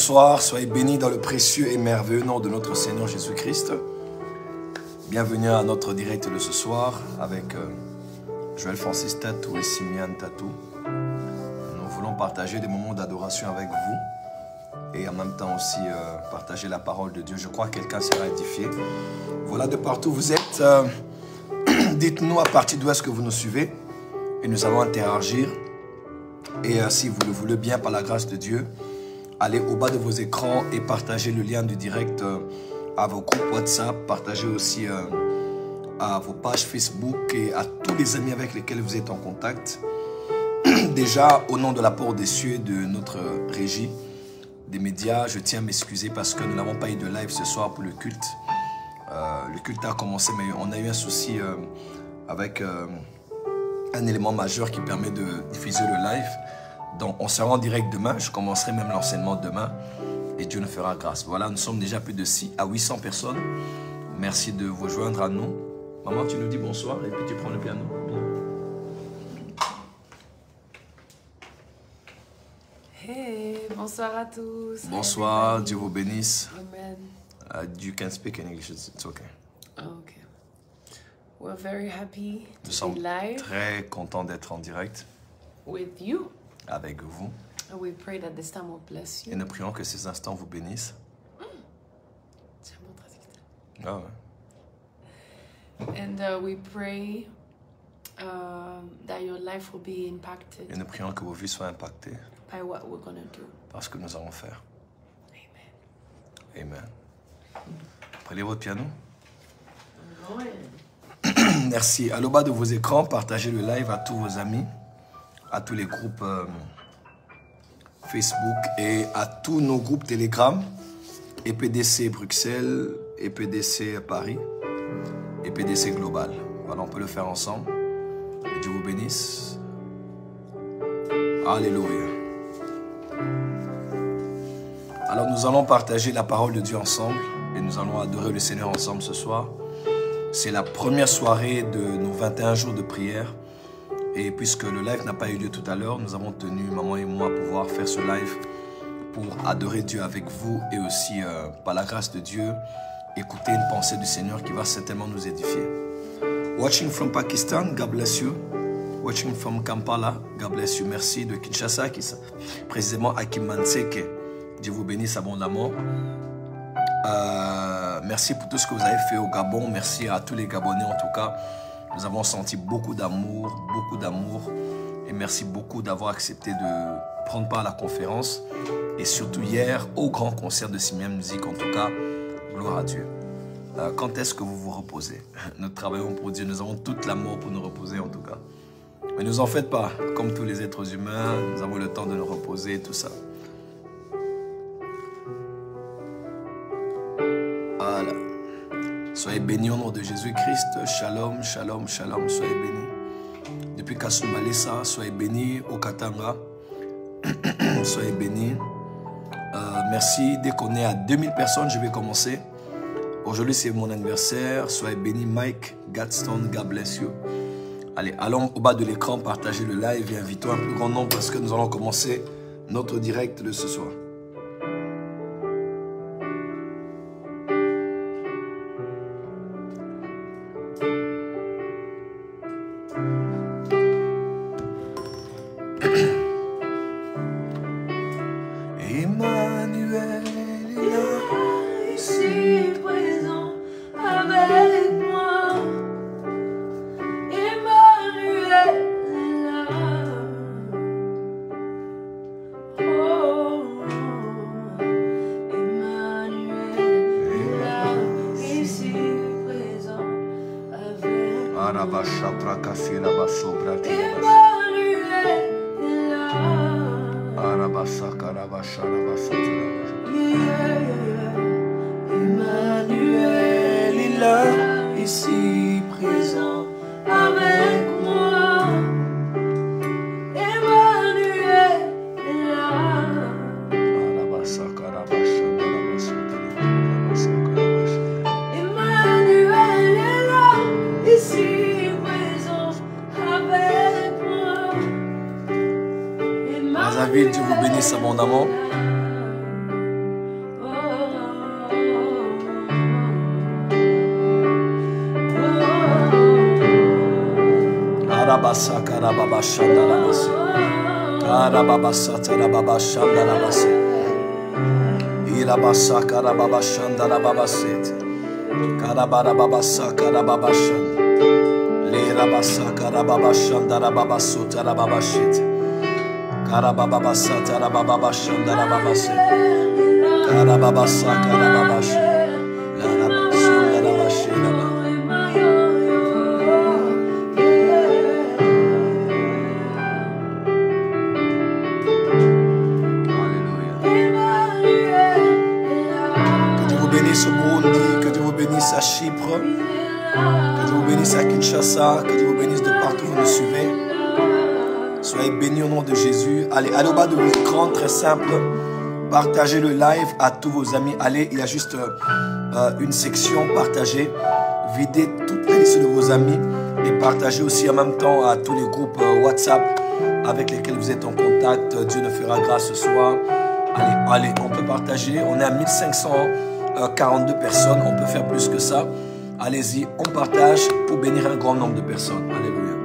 bonsoir, soyez bénis dans le précieux et merveilleux nom de notre Seigneur Jésus-Christ. Bienvenue à notre direct de ce soir avec Joël Francis Tatou et Simian Tatou. Nous voulons partager des moments d'adoration avec vous et en même temps aussi partager la parole de Dieu. Je crois que quelqu'un sera édifié. Voilà, de partout où vous êtes, dites-nous à partir d'où est-ce que vous nous suivez et nous allons interagir. Et si vous le voulez bien, par la grâce de Dieu, allez au bas de vos écrans et partagez le lien du direct à vos groupes WhatsApp. Partagez aussi à vos pages Facebook et à tous les amis avec lesquels vous êtes en contact. Déjà, au nom de l'apport des cieux et de notre régie des médias, je tiens à m'excuser parce que nous n'avons pas eu de live ce soir pour le culte. Le culte a commencé, mais on a eu un souci avec un élément majeur qui permet de diffuser le live. Donc on sera en direct demain, je commencerai même l'enseignement demain et Dieu nous fera grâce. Voilà, nous sommes déjà plus de 6 à 800 personnes. Merci de vous joindre à nous. Maman, tu nous dis bonsoir et puis tu prends le piano. Hey, bonsoir à tous. Bonsoir, Dieu vous bénisse. Amen. You can speak in English, it's okay. Okay. We're very happy Nous to sommes be live très contents d'être en direct with you. avec vous. And we pray that this time will bless Et you. nous prions que ces instants vous bénissent. C'est un bon traducteur. Ah ouais. And we pray that your life will be impacted Et nous prions que vos vies soient impactées by what we're going to do. par ce que nous allons faire. Amen. Amen. Prenez votre piano. Ouais. Merci. À le bas de vos écrans, partagez le live à tous vos amis, à tous les groupes Facebook et à tous nos groupes Telegram, EPDC Bruxelles, EPDC Paris, EPDC Global. Voilà, on peut le faire ensemble. Que Dieu vous bénisse. Alléluia. Alors nous allons partager la parole de Dieu ensemble et nous allons adorer le Seigneur ensemble ce soir. C'est la première soirée de nos 21 jours de prière. Et puisque le live n'a pas eu lieu tout à l'heure, nous avons tenu, maman et moi, à pouvoir faire ce live pour adorer Dieu avec vous et aussi, par la grâce de Dieu, écouter une pensée du Seigneur qui va certainement nous édifier. Watching from Pakistan, God bless you. Watching from Kampala, God bless you. Merci de Kinshasa, qui est précisément à Kimanseke. Dieu vous bénisse abondamment. Merci pour tout ce que vous avez fait au Gabon. Merci à tous les Gabonais en tout cas. Nous avons senti beaucoup d'amour, et merci beaucoup d'avoir accepté de prendre part à la conférence et surtout hier au grand concert de Simian Music. En tout cas, gloire à Dieu. Quand est-ce que vous vous reposez? Nous travaillons pour Dieu, nous avons toute l'amour pour nous reposer en tout cas. Mais ne vous en faites pas, comme tous les êtres humains, nous avons le temps de nous reposer et tout ça. Voilà. Soyez bénis au nom de Jésus-Christ. Shalom, shalom, shalom. Soyez bénis. Depuis Kasumbalesa, soyez bénis au Katanga. Soyez bénis. Merci. Dès qu'on est à 2000 personnes, je vais commencer. Aujourd'hui, c'est mon anniversaire. Soyez bénis, Mike Gadston. God bless you. Allez, allons au bas de l'écran, partagez le live et invitons un plus grand nombre parce que nous allons commencer notre direct de ce soir. Emmanuel est là, ici présent avec moi. Emmanuel est là. Emmanuel est là, ici présent avec moi. Brazzaville, Dieu vous bénisse abondamment. Karabasa karababa shandarabase. Karababasa tarababa shandarabase. Irabasa karababa shandarabase. Karabarababasa karababa shan. Lerabasa karababa shandarababasu tarababashit. Karababasa tarababa shandarabase. Karababasa karababash. Larabashandarabashiraba. Bénisse au Burundi, que Dieu vous bénisse à Chypre, que Dieu vous bénisse à Kinshasa, que Dieu vous bénisse de partout où vous nous suivez. Soyez bénis au nom de Jésus. Allez au bas de vos écrans, très simple. Partagez le live à tous vos amis. Allez, il y a juste une section partagez. Videz toute la liste de vos amis et partagez aussi en même temps à tous les groupes WhatsApp avec lesquels vous êtes en contact. Dieu nous fera grâce ce soir. Allez, on peut partager. On est à 1542 personnes. On peut faire plus que ça. Allez-y, on partage pour bénir un grand nombre de personnes. Alléluia.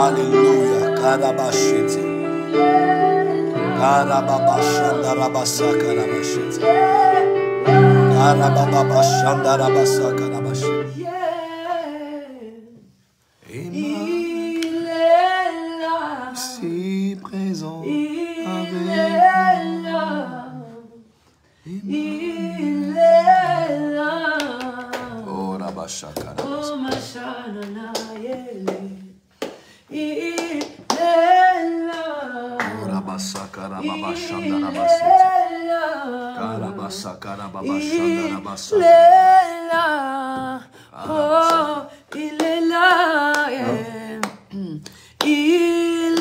Alléluia. Karabashete. Karababashandarabasakarabashi. Karababashandarabasakarabashi. Il est là, si présent avec moi. Il est là. Oh, Rabashakara. Oh, Mashanana. Il est là. Oh, Rabasakara Babashandarabasete. Karabasakara Babashandarabasete. Il est là. Oh, il est là. Il est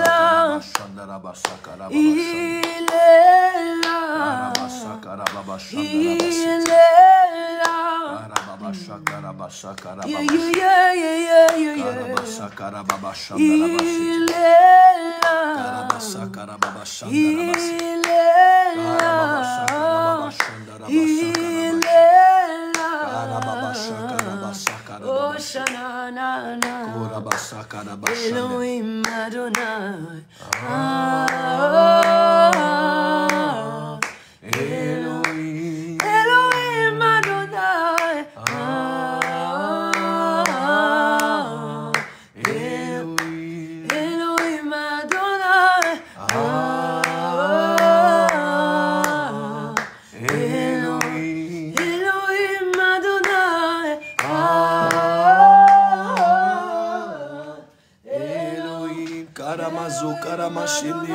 là. Il est là. Elohim Adonai. Elohim Adonai. Elohim Adonai. Elohim Adonai. Elohim Karamazo Karamashini.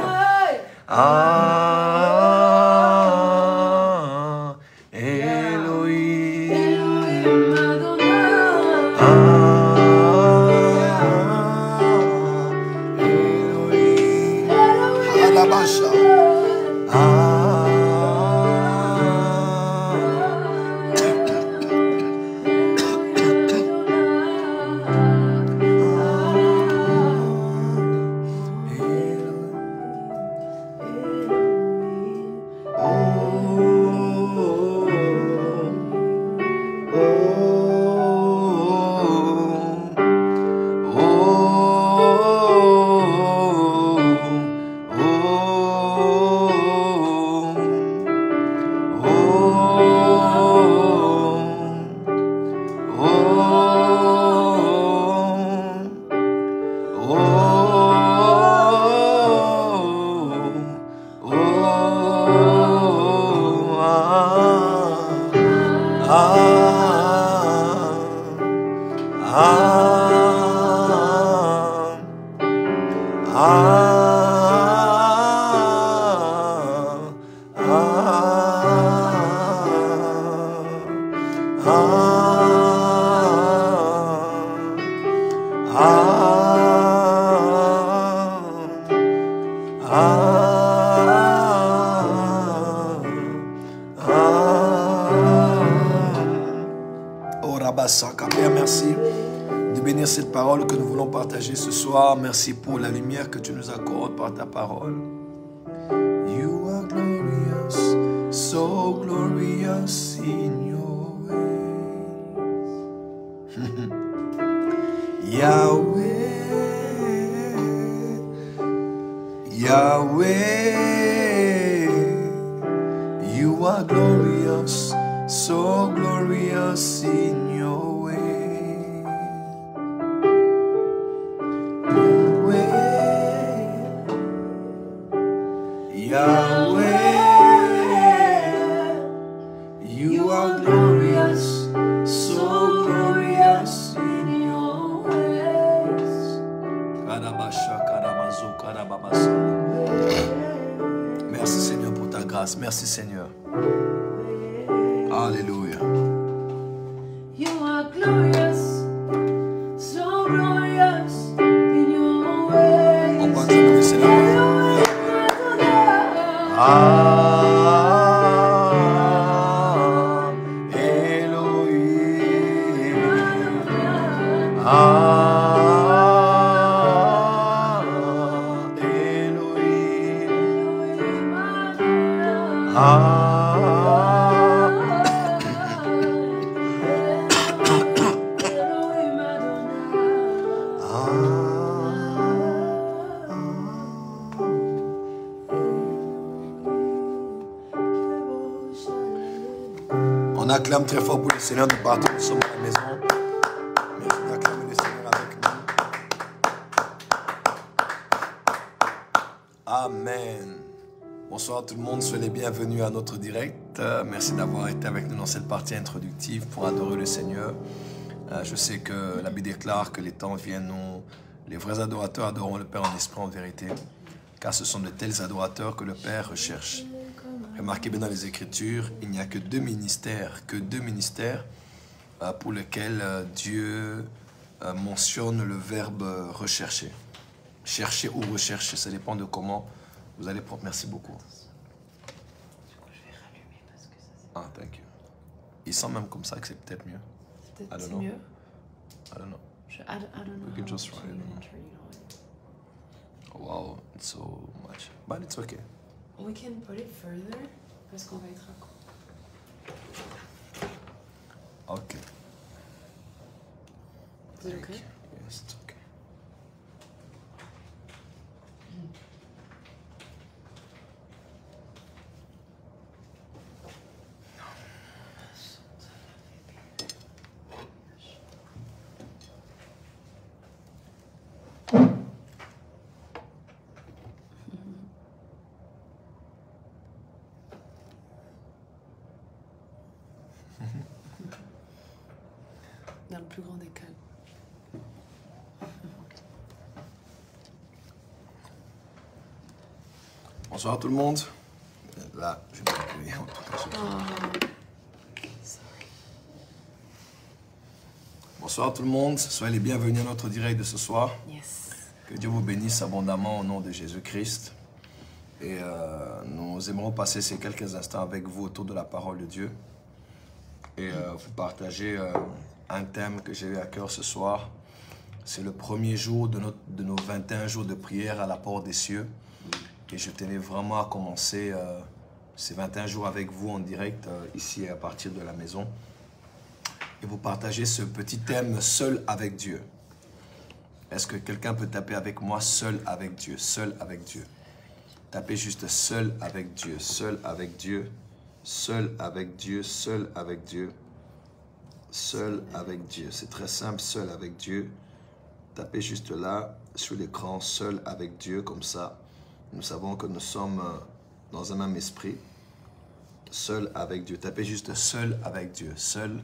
Père, merci de bénir cette parole que nous voulons partager ce soir. Merci pour la lumière que tu nous accordes par ta parole. You are glorious, so glorious in your ways. Yahweh, Yahweh, you are glorious, so glorious in your way. Yahweh, you are glorious, so glorious in your ways. Merci Seigneur pour ta grâce, merci Seigneur. Alléluia. You are glorious, so glorious in your ways. On va te laisser la main. On acclame très fort pour le Seigneur, nous partons, nous sommes à la maison. Merci d'acclamer le Seigneur avec nous. Amen. Bonsoir tout le monde, soyez les bienvenus à notre direct. Merci d'avoir été avec nous dans cette partie introductive pour adorer le Seigneur. Je sais que la Bible déclare que les temps viennent où les vrais adorateurs adoreront le Père en esprit, en vérité. Car ce sont de tels adorateurs que le Père recherche. Remarquez bien dans les Écritures, il n'y a que deux ministères pour lesquels Dieu mentionne le verbe rechercher. Chercher ou rechercher, ça dépend de comment vous allez prendre. Merci beaucoup. Ah, thank you. Il sent même comme ça que c'est peut-être mieux. C'est mieux. I don't know. I don't know. We can just try it. Wow, it's so much. But it's okay. We can put it further parce qu'on va être à court. Ok. Is it okay? Yes, it's okay. Dans le plus grand des calmes. Bonsoir tout le monde. Là, je vais m'appuyer. Bonsoir tout le monde. Soyez les bienvenus à notre direct de ce soir. Yes. Que Dieu vous bénisse abondamment au nom de Jésus-Christ. Et nous aimerons passer ces quelques instants avec vous autour de la parole de Dieu. Et vous partager un thème que j'ai eu à cœur ce soir. C'est le premier jour de nos 21 jours de prière à la porte des cieux. Et je tenais vraiment à commencer ces 21 jours avec vous en direct, ici à partir de la maison. Et vous partager ce petit thème, seul avec Dieu. Est-ce que quelqu'un peut taper avec moi, seul avec Dieu, seul avec Dieu? Tapez juste seul avec Dieu, seul avec Dieu, seul avec Dieu, seul avec Dieu, seul avec Dieu. C'est très simple, seul avec Dieu. Tapez juste là, sur l'écran, seul avec Dieu, comme ça. Nous savons que nous sommes dans un même esprit. Seul avec Dieu. Tapez juste seul avec Dieu, seul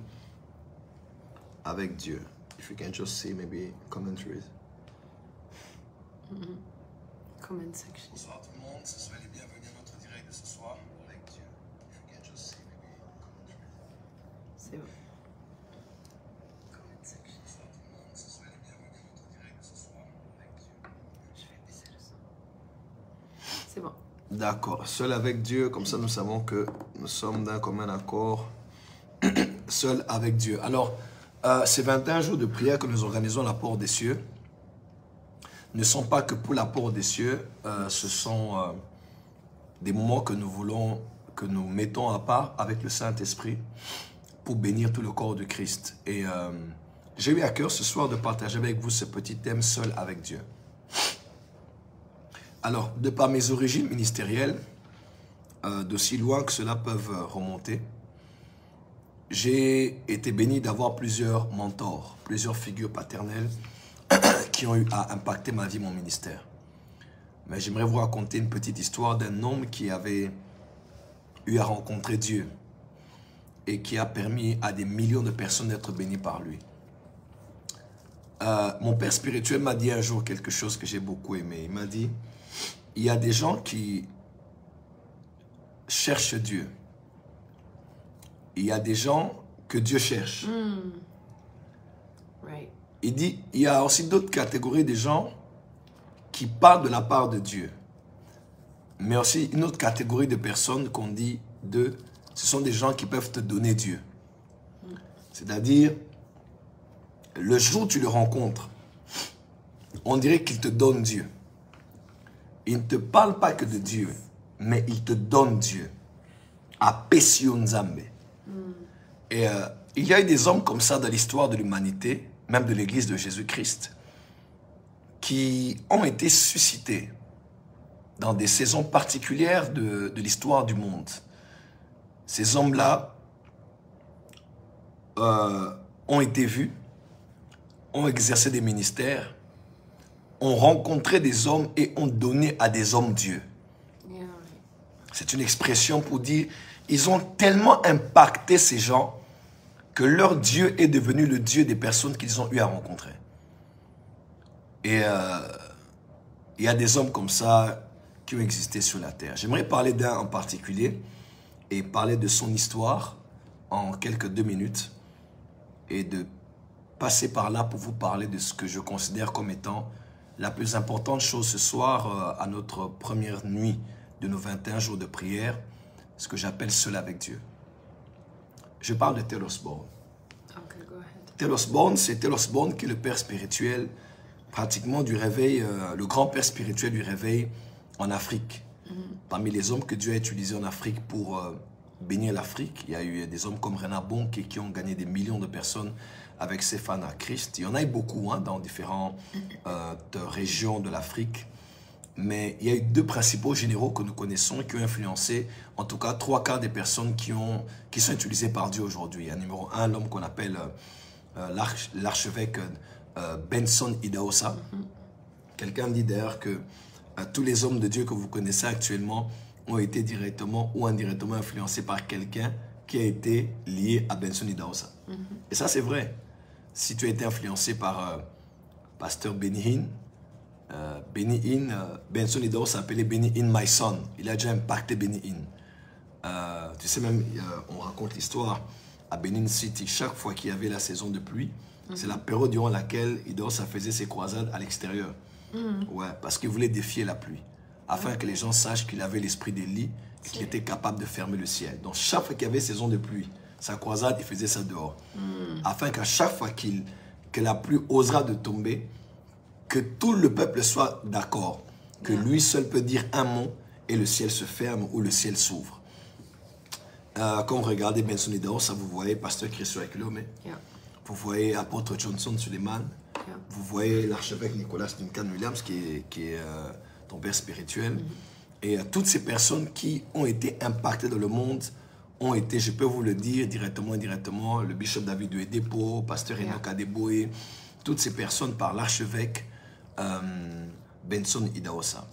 avec Dieu. if you can just see maybe commentaries. Comment section. Bonsoir tout le monde, soyez les bienvenus à notre direct de ce soir avec Dieu. If you can just see maybe commentaries. C'est bon. Comment section. Bonsoir tout le monde, soyez les bienvenus à notre direct de ce soir avec Dieu. Je vais baisser le son. C'est bon. D'accord, seul avec Dieu, comme ça nous savons que nous sommes d'un commun accord, seul avec Dieu. Alors, ces 21 jours de prière que nous organisons à la Porte des Cieux ne sont pas que pour la Porte des Cieux, ce sont des moments que nous voulons, que nous mettons à part avec le Saint-Esprit pour bénir tout le corps de Christ. Et j'ai eu à cœur ce soir de partager avec vous ce petit thème, seul avec Dieu. Alors, de par mes origines ministérielles, d'aussi loin que cela peut remonter, j'ai été béni d'avoir plusieurs mentors, plusieurs figures paternelles qui ont eu à impacter ma vie, mon ministère. Mais j'aimerais vous raconter une petite histoire d'un homme qui avait eu à rencontrer Dieu et qui a permis à des millions de personnes d'être bénies par lui. Mon père spirituel m'a dit un jour quelque chose que j'ai beaucoup aimé. Il m'a dit, il y a des gens qui cherchent Dieu. Il y a des gens que Dieu cherche. Right. Il dit, il y a aussi d'autres catégories de gens qui parlent de la part de Dieu. Mais aussi une autre catégorie de personnes qu'on dit d'eux, ce sont des gens qui peuvent te donner Dieu. C'est-à-dire, le jour où tu le rencontres, on dirait qu'il te donne Dieu. Il ne te parle pas que de Dieu, mais il te donne Dieu. Apesio Nzambe. Et il y a eu des hommes comme ça dans l'histoire de l'humanité, même de l'Église de Jésus-Christ, qui ont été suscités dans des saisons particulières de l'histoire du monde. Ces hommes-là ont été vus, ont exercé des ministères, ont rencontré des hommes et ont donné à des hommes Dieu. Yeah. C'est une expression pour dire, ils ont tellement impacté ces gens que leur Dieu est devenu le Dieu des personnes qu'ils ont eu à rencontrer. Et il y a des hommes comme ça qui ont existé sur la terre. J'aimerais parler d'un en particulier et parler de son histoire en quelques 2 minutes et de passer par là pour vous parler de ce que je considère comme étant la plus importante chose ce soir à notre première nuit de nos 21 jours de prière, ce que j'appelle seul avec Dieu. Je parle de Tel Osborne. Okay, go ahead. Tel Osborne, c'est Tel Osborne qui est le père spirituel pratiquement du réveil, le grand père spirituel du réveil en Afrique. Parmi les hommes que Dieu a utilisés en Afrique pour bénir l'Afrique, il y a eu des hommes comme Reinhard Bonnke qui ont gagné des millions de personnes avec ses fans à Christ. Il y en a eu beaucoup dans différentes régions de l'Afrique. Mais il y a eu 2 principaux généraux que nous connaissons qui ont influencé, en tout cas 3/4 des personnes qui sont utilisées par Dieu aujourd'hui. Il y a numéro 1, l'homme qu'on appelle l'archevêque Benson Idahosa. Quelqu'un dit d'ailleurs que tous les hommes de Dieu que vous connaissez actuellement ont été directement ou indirectement influencés par quelqu'un qui a été lié à Benson Idahosa. Et ça, c'est vrai. Si tu as été influencé par pasteur Benny Hinn, Benson Idahosa s'appelait Benny Hinn My Son. Il a déjà impacté Benny Hinn. Tu sais même, on raconte l'histoire à Benin City, chaque fois qu'il y avait la saison de pluie, c'est la période durant laquelle Idahosa faisait ses croisades à l'extérieur. Ouais, parce qu'il voulait défier la pluie, afin que les gens sachent qu'il avait l'esprit d'Élie et qu'il était capable de fermer le ciel. Donc chaque fois qu'il y avait saison de pluie, sa croisade, il faisait ça dehors. Afin qu'à chaque fois que la pluie osera de tomber, que tout le peuple soit d'accord, que lui seul peut dire un mot et le ciel se ferme ou le ciel s'ouvre. Quand vous regardez Benson Idahosa, vous voyez pasteur Christophe Ekilome, vous voyez apôtre Johnson Suleiman, vous voyez l'archevêque Nicolas Duncan Williams qui est ton père spirituel. Et toutes ces personnes qui ont été impactées dans le monde ont été, je peux vous le dire directement et indirectement, le bishop David Oyedepo, pasteur Enoch Adeboye, toutes ces personnes par l'archevêque Benson Idahosa.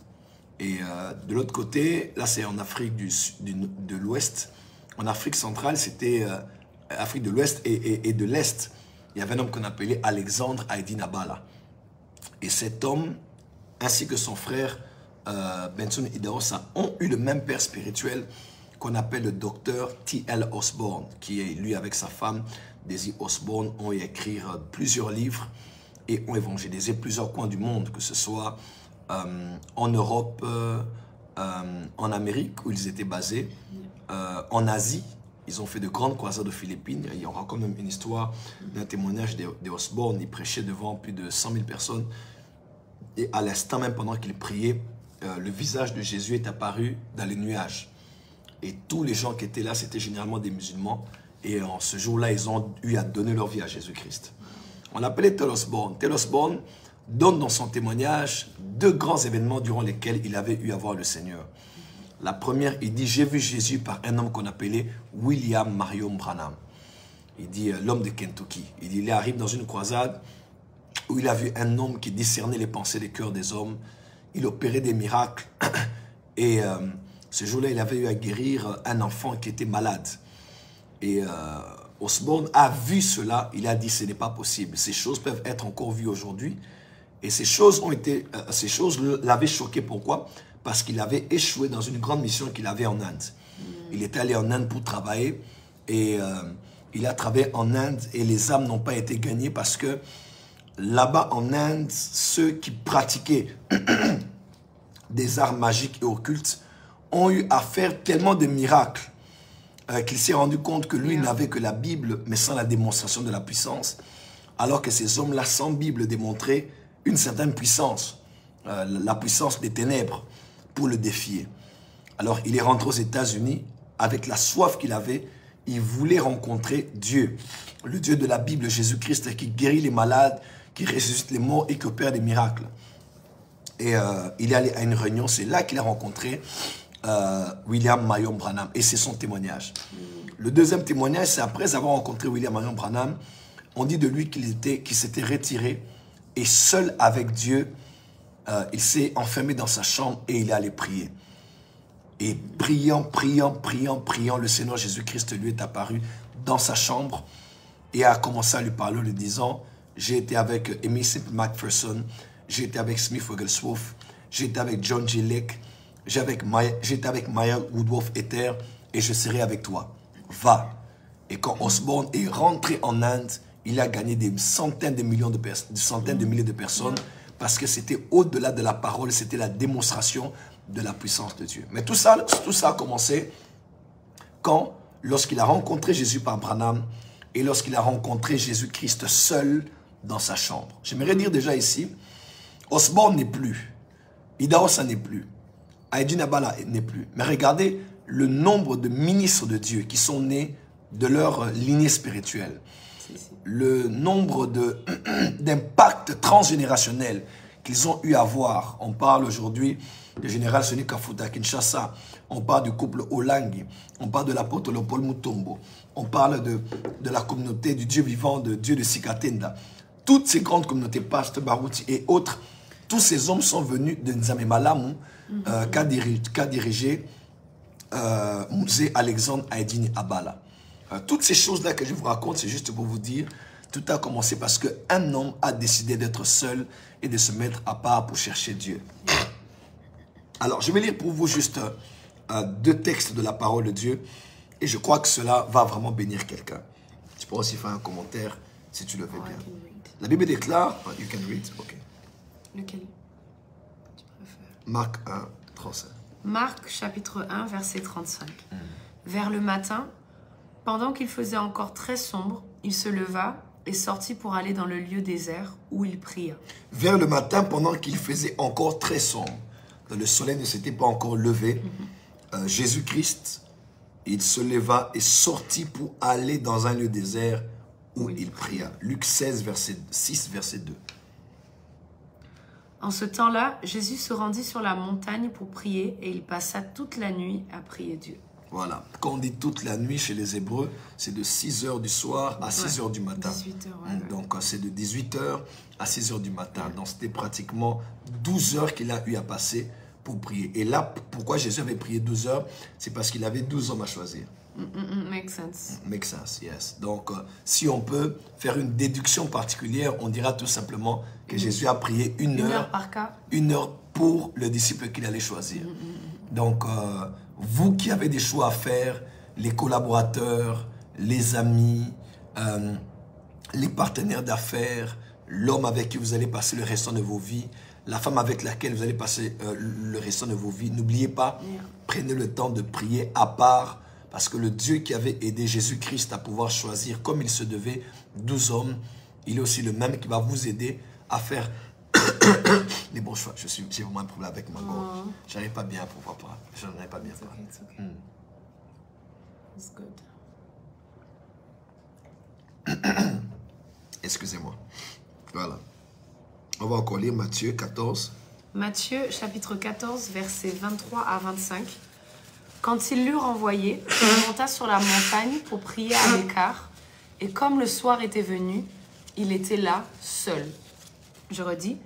Et de l'autre côté, là c'est en Afrique de l'Ouest. En Afrique centrale, c'était Afrique de l'Ouest et de l'Est. il y avait un homme qu'on appelait Alexandre Haïdine Abala. Et cet homme, ainsi que son frère Benson Idahosa, ont eu le même père spirituel qu'on appelle le docteur T.L. Osborne, qui est, lui, avec sa femme, Daisy Osborne, ont écrit plusieurs livres et ont évangélisé plusieurs coins du monde, que ce soit en Europe, en Amérique, où ils étaient basés, en Asie. Ils ont fait de grandes croisades aux Philippines. Il y aura quand même une histoire d'un témoignage d'Osborne. Il prêchait devant plus de 100 000 personnes. Et à l'instant même, pendant qu'il priait, le visage de Jésus est apparu dans les nuages. Et tous les gens qui étaient là, c'était généralement des musulmans. Et en ce jour-là, ils ont eu à donner leur vie à Jésus-Christ. On l'appelait T.L. Osborne. T.L. Osborne donne dans son témoignage 2 grands événements durant lesquels il avait eu à voir le Seigneur. La première, il dit, j'ai vu Jésus par un homme qu'on appelait William Marion Branham. Il dit, l'homme de Kentucky. Il dit, il arrive dans une croisade où il a vu un homme qui discernait les pensées des cœurs des hommes. Il opérait des miracles. Et ce jour-là, il avait eu à guérir un enfant qui était malade. Et Osborne a vu cela. Il a dit, ce n'est pas possible. Ces choses peuvent être encore vues aujourd'hui. Et ces choses l'avaient choqué. Pourquoi? Parce qu'il avait échoué dans une grande mission qu'il avait en Inde. Il était allé en Inde pour travailler et il a travaillé en Inde et les âmes n'ont pas été gagnées parce que là-bas en Inde, ceux qui pratiquaient des arts magiques et occultes ont eu à faire tellement de miracles qu'il s'est rendu compte que lui n'avait que la Bible mais sans la démonstration de la puissance, alors que ces hommes-là sans Bible démontraient une certaine puissance, la puissance des ténèbres, pour le défier. Alors, il est rentré aux États-Unis avec la soif qu'il avait. Il voulait rencontrer Dieu, le Dieu de la Bible, Jésus-Christ, qui guérit les malades, qui ressuscite les morts et qui opère des miracles. Et il est allé à une réunion, c'est là qu'il a rencontré William Marion Branham, et c'est son témoignage. Le deuxième témoignage, c'est après avoir rencontré William Marion Branham, on dit de lui qu'il s'était retiré et seul avec Dieu, il s'est enfermé dans sa chambre et il est allé prier. Et priant, le Seigneur Jésus-Christ lui est apparu dans sa chambre et a commencé à lui parler en lui disant, j'ai été avec Amy Simple McPherson, j'ai été avec Smith Wigglesworth, j'ai été avec John G. Lake, j'ai été avec Maya Woodworth Ether et je serai avec toi. Va. Et quand Osborne est rentré en Inde, il a gagné des centaines de milliers de personnes parce que c'était au-delà de la parole, c'était la démonstration de la puissance de Dieu. Mais tout ça a commencé lorsqu'il a rencontré Jésus par Branham et lorsqu'il a rencontré Jésus-Christ seul dans sa chambre. J'aimerais dire déjà ici, Osborne n'est plus, Idahosa n'est plus, Haïdine Abala n'est plus. Mais regardez le nombre de ministres de Dieu qui sont nés de leur lignée spirituelle. Le nombre d'impacts transgénérationnels qu'ils ont eu à voir. On parle aujourd'hui du général Soni Kafuta à Kinshasa. On parle du couple Olangi. On parle de l'apôtre Paul Mutombo. On parle de la communauté du Dieu vivant, de Dieu de Sikatenda. Toutes ces grandes communautés, Pasteur Barouti et autres, tous ces hommes sont venus de Nzamé Malamu, qu'a dirigé Musée Alexandre Haïdine Abala. Toutes ces choses-là que je vous raconte, c'est juste pour vous dire, tout a commencé parce qu'un homme a décidé d'être seul et de se mettre à part pour chercher Dieu. Alors, je vais lire pour vous juste 2 textes de la parole de Dieu et je crois que cela va vraiment bénir quelqu'un. Tu pourras aussi faire un commentaire si tu le veux bien. La Bible déclare, you can read, ok. Lequel tu préfères? Marc 1, 35. Marc chapitre 1, verset 35. Vers le matin, pendant qu'il faisait encore très sombre, il se leva et sortit pour aller dans le lieu désert où il pria. Vers le matin, pendant qu'il faisait encore très sombre, le soleil ne s'était pas encore levé, Jésus-Christ, il se leva et sortit pour aller dans un lieu désert où il pria. Luc 16, verset 6, verset 2. En ce temps-là, Jésus se rendit sur la montagne pour prier et il passa toute la nuit à prier Dieu. Voilà. Quand on dit toute la nuit chez les Hébreux, c'est de 6 h du soir à 6 h du matin. 18 h, Donc c'est de 18 h à 6 h du matin. Donc c'était pratiquement 12 heures qu'il a eu à passer pour prier. Et là, pourquoi Jésus avait prié 12 heures? C'est parce qu'il avait 12 hommes à choisir. Makes sense. Make sense, yes. Donc, si on peut faire une déduction particulière, on dira tout simplement que Jésus a prié une heure par cas. Une heure pour le disciple qu'il allait choisir. Donc, vous qui avez des choix à faire, les collaborateurs, les amis, les partenaires d'affaires, l'homme avec qui vous allez passer le restant de vos vies, la femme avec laquelle vous allez passer le restant de vos vies, n'oubliez pas, prenez le temps de prier à part, parce que le Dieu qui avait aidé Jésus-Christ à pouvoir choisir comme il se devait 12 hommes, il est aussi le même qui va vous aider à faire les bons choix. J'ai vraiment un problème avec ma gorge. Je n'arrive pas bien à pouvoir parler. Je n'arrive pas bien à parler. It's okay. It's good. Excusez-moi. Voilà. On va encore lire Matthieu 14. Matthieu chapitre 14, versets 23 à 25. Quand il l'eut renvoyé, il monta sur la montagne pour prier à l'écart. Et comme le soir était venu, il était là, seul. Je redis.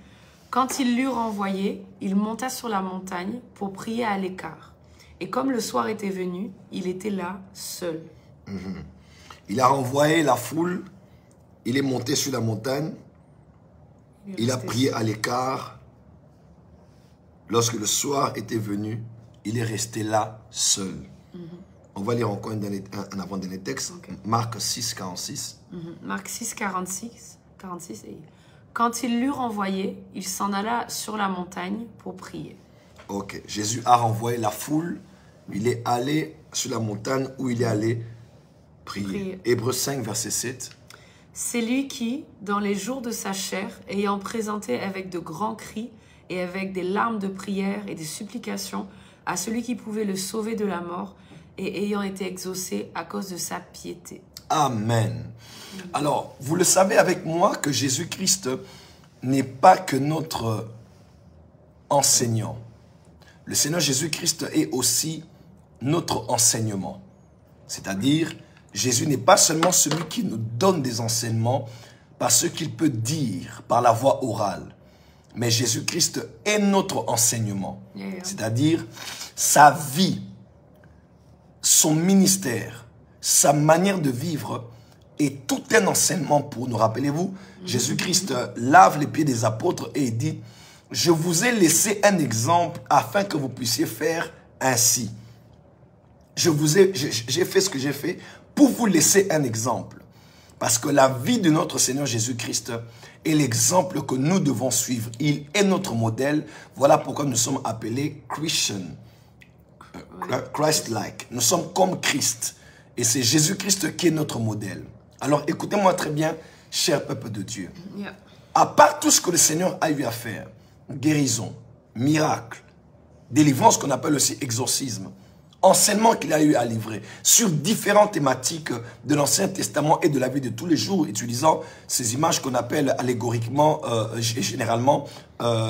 Quand il l'eut renvoyé, il monta sur la montagne pour prier à l'écart. Et comme le soir était venu, il était là, seul. Il a renvoyé la foule. Il est monté sur la montagne. Il a prié à l'écart. Lorsque le soir était venu, il est resté là, seul. On va lire encore un avant-dernier texte. Okay. Marc 6, 46. Marc 6, 46. Et quand il l'eut renvoyé, il s'en alla sur la montagne pour prier. Ok. Jésus a renvoyé la foule. Il est allé sur la montagne où il est allé prier. Hébreux 5, verset 7. C'est lui qui, dans les jours de sa chair, ayant présenté avec de grands cris et avec des larmes de prière et des supplications à celui qui pouvait le sauver de la mort et ayant été exaucé à cause de sa piété. Amen. Alors, vous le savez avec moi que Jésus-Christ n'est pas que notre enseignant. Le Seigneur Jésus-Christ est aussi notre enseignement. C'est-à-dire, Jésus n'est pas seulement celui qui nous donne des enseignements par ce qu'il peut dire, par la voie orale. Mais Jésus-Christ est notre enseignement. C'est-à-dire, sa vie, son ministère, sa manière de vivre est tout un enseignement pour nous. Rappelez-vous, Jésus-Christ lave les pieds des apôtres et il dit, « Je vous ai laissé un exemple afin que vous puissiez faire ainsi. J'ai fait ce que j'ai fait pour vous laisser un exemple. » Parce que la vie de notre Seigneur Jésus-Christ est l'exemple que nous devons suivre. Il est notre modèle. Voilà pourquoi nous sommes appelés Christian, Christ-like. Nous sommes comme Christ. Et c'est Jésus-Christ qui est notre modèle. Alors écoutez-moi très bien, cher peuple de Dieu. À part tout ce que le Seigneur a eu à faire, guérison, miracle, délivrance qu'on appelle aussi exorcisme, enseignement qu'il a eu à livrer sur différentes thématiques de l'Ancien Testament et de la vie de tous les jours, utilisant ces images qu'on appelle allégoriquement et généralement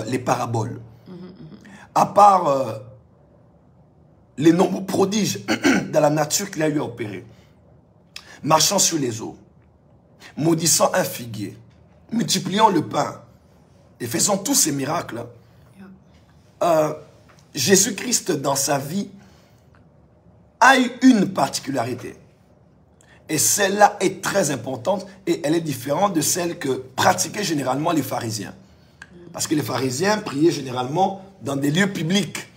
les paraboles. À part les nombreux prodiges dans la nature qu'il a eu à opérer, marchant sur les eaux, maudissant un figuier, multipliant le pain et faisant tous ces miracles, Jésus-Christ dans sa vie a eu une particularité. Et celle-là est très importante et elle est différente de celle que pratiquaient généralement les pharisiens. Parce que les pharisiens priaient généralement dans des lieux publics.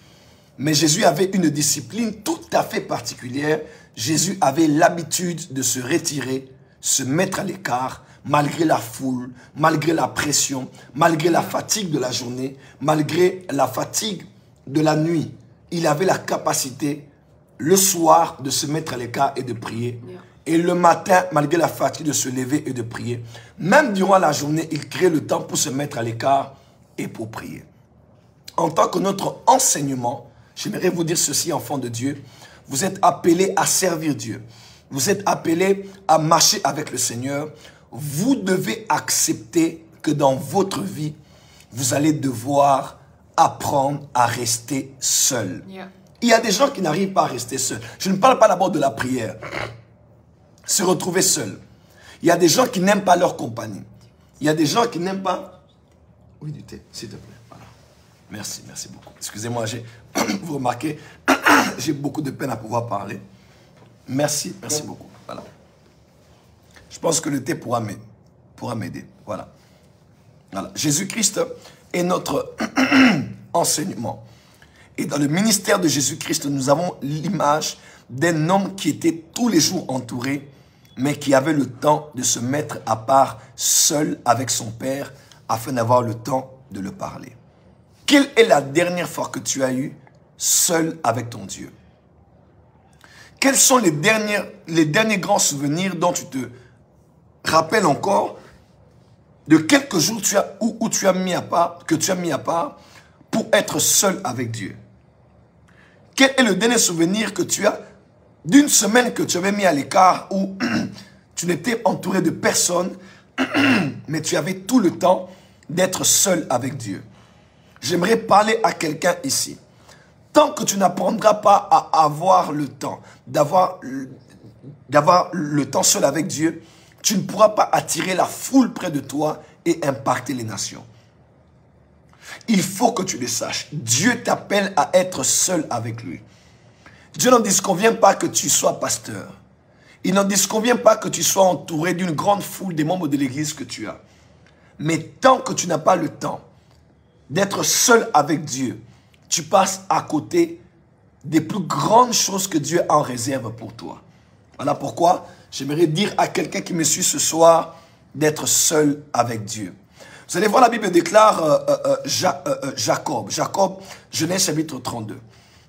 Mais Jésus avait une discipline tout à fait particulière. Jésus avait l'habitude de se retirer, se mettre à l'écart, malgré la foule, malgré la pression, malgré la fatigue de la journée, malgré la fatigue de la nuit. Il avait la capacité le soir de se mettre à l'écart et de prier. Et le matin, malgré la fatigue, de se lever et de prier. Même durant la journée, il crée le temps pour se mettre à l'écart et pour prier. En tant que notre enseignement, j'aimerais vous dire ceci, enfants de Dieu. Vous êtes appelés à servir Dieu. Vous êtes appelés à marcher avec le Seigneur. Vous devez accepter que dans votre vie, vous allez devoir apprendre à rester seul. Il y a des gens qui n'arrivent pas à rester seuls. Je ne parle pas d'abord de la prière. Se retrouver seul. Il y a des gens qui n'aiment pas leur compagnie. Il y a des gens qui n'aiment pas... Oui, du thé, s'il te plaît. Voilà. Merci, merci beaucoup. Excusez-moi, vous remarquez, j'ai beaucoup de peine à pouvoir parler. Merci, merci beaucoup. Voilà. Je pense que le thé pourra m'aider. Voilà. Voilà. Jésus-Christ est notre enseignement. Et dans le ministère de Jésus-Christ, nous avons l'image d'un homme qui était tous les jours entouré, mais qui avait le temps de se mettre à part seul avec son Père afin d'avoir le temps de le parler. Quelle est la dernière fois que tu as eu seul avec ton Dieu? Quels sont les derniers grands souvenirs dont tu te rappelles encore de quelques jours où tu as mis à part, que tu as mis à part pour être seul avec Dieu? Quel est le dernier souvenir que tu as d'une semaine que tu avais mis à l'écart où tu n'étais entouré de personne, mais tu avais tout le temps d'être seul avec Dieu? J'aimerais parler à quelqu'un ici. Tant que tu n'apprendras pas à avoir le temps, d'avoir le temps seul avec Dieu, tu ne pourras pas attirer la foule près de toi et impacter les nations. Il faut que tu le saches. Dieu t'appelle à être seul avec lui. Dieu n'en disconvient pas que tu sois pasteur. Il n'en disconvient pas que tu sois entouré d'une grande foule des membres de l'église que tu as. Mais tant que tu n'as pas le temps d'être seul avec Dieu, tu passes à côté des plus grandes choses que Dieu a en réserve pour toi. Voilà pourquoi j'aimerais dire à quelqu'un qui me suit ce soir d'être seul avec Dieu. Vous allez voir, la Bible déclare Jacob, Genèse chapitre 32.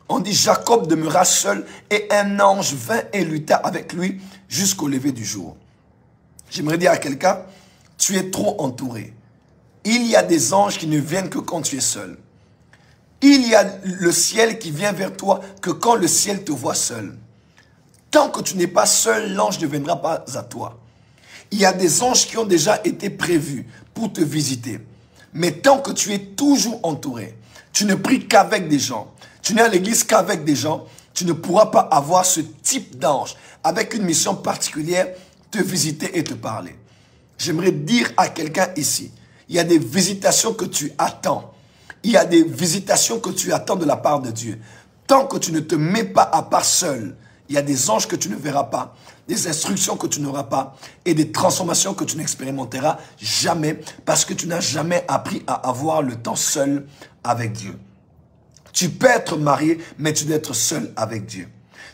On dit Jacob demeura seul et un ange vint et lutta avec lui jusqu'au lever du jour. J'aimerais dire à quelqu'un, tu es trop entouré. Il y a des anges qui ne viennent que quand tu es seul. Il y a le ciel qui vient vers toi que quand le ciel te voit seul. Tant que tu n'es pas seul, l'ange ne viendra pas à toi. Il y a des anges qui ont déjà été prévus pour te visiter. Mais tant que tu es toujours entouré, tu ne pries qu'avec des gens, tu n'es à l'église qu'avec des gens, tu ne pourras pas avoir ce type d'ange avec une mission particulière, te visiter et te parler. J'aimerais dire à quelqu'un ici, il y a des visitations que tu attends. Il y a des visitations que tu attends de la part de Dieu. Tant que tu ne te mets pas à part seul, il y a des anges que tu ne verras pas, des instructions que tu n'auras pas et des transformations que tu n'expérimenteras jamais parce que tu n'as jamais appris à avoir le temps seul avec Dieu. Tu peux être marié, mais tu dois être seul avec Dieu.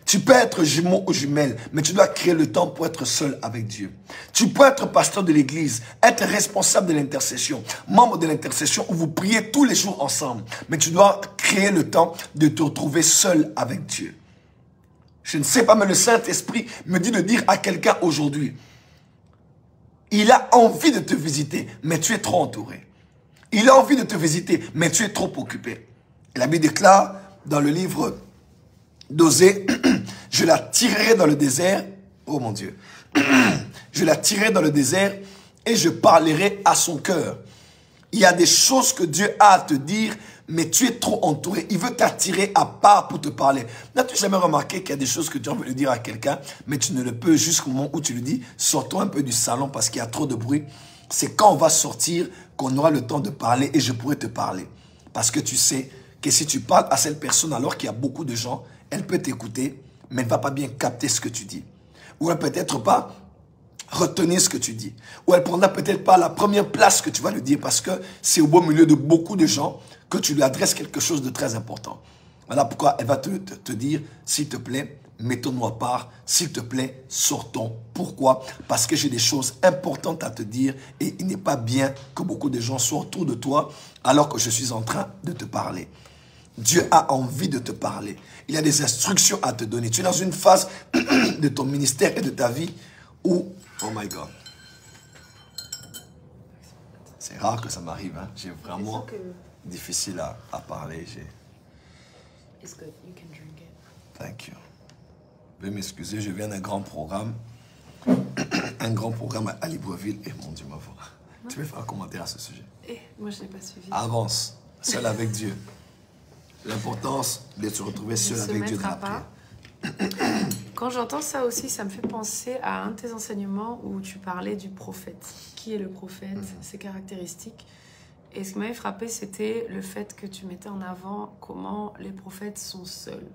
Tu peux être jumeau ou jumelle, mais tu dois créer le temps pour être seul avec Dieu. Tu peux être pasteur de l'église, être responsable de l'intercession, membre de l'intercession où vous priez tous les jours ensemble, mais tu dois créer le temps de te retrouver seul avec Dieu. Je ne sais pas, mais le Saint-Esprit me dit de dire à quelqu'un aujourd'hui, il a envie de te visiter, mais tu es trop entouré. Il a envie de te visiter, mais tu es trop occupé. Et la Bible déclare dans le livre d'Osée, je la tirerai dans le désert, oh mon Dieu, je la tirerai dans le désert et je parlerai à son cœur. Il y a des choses que Dieu a à te dire, mais tu es trop entouré. Il veut t'attirer à part pour te parler. N'as-tu jamais remarqué qu'il y a des choses que tu as envie de dire à quelqu'un, mais tu ne le peux jusqu'au moment où tu lui dis, sortons un peu du salon parce qu'il y a trop de bruit. C'est quand on va sortir qu'on aura le temps de parler et je pourrai te parler. Parce que tu sais que si tu parles à cette personne alors qu'il y a beaucoup de gens, elle peut t'écouter, mais elle ne va pas bien capter ce que tu dis. Ou elle peut-être pas retenir ce que tu dis. Ou elle prendra peut-être pas la première place que tu vas lui dire parce que c'est au beau milieu de beaucoup de gens que tu lui adresses quelque chose de très important. Voilà pourquoi elle va te dire, s'il te plaît, mettons-nous à part, s'il te plaît, sortons. Pourquoi? Parce que j'ai des choses importantes à te dire et il n'est pas bien que beaucoup de gens soient autour de toi alors que je suis en train de te parler. Dieu a envie de te parler. Il a des instructions à te donner. Tu es dans une phase de ton ministère et de ta vie où, oh my God, c'est rare que ça m'arrive. Hein? J'ai vraiment difficile à parler. It's good. You can drink it. Thank you. Veuillez m'excuser, je viens d'un grand programme. Un grand programme à Libreville. Et mon Dieu, ma voix. Tu veux faire un commentaire à ce sujet? Moi, je n'ai pas suivi. Avance, seul avec Dieu. L'importance de se retrouver seul avec Dieu dans la prière. Quand j'entends ça aussi, ça me fait penser à un de tes enseignements où tu parlais du prophète. Qui est le prophète, ses caractéristiques. Et ce qui m'avait frappé, c'était le fait que tu mettais en avant comment les prophètes sont seuls.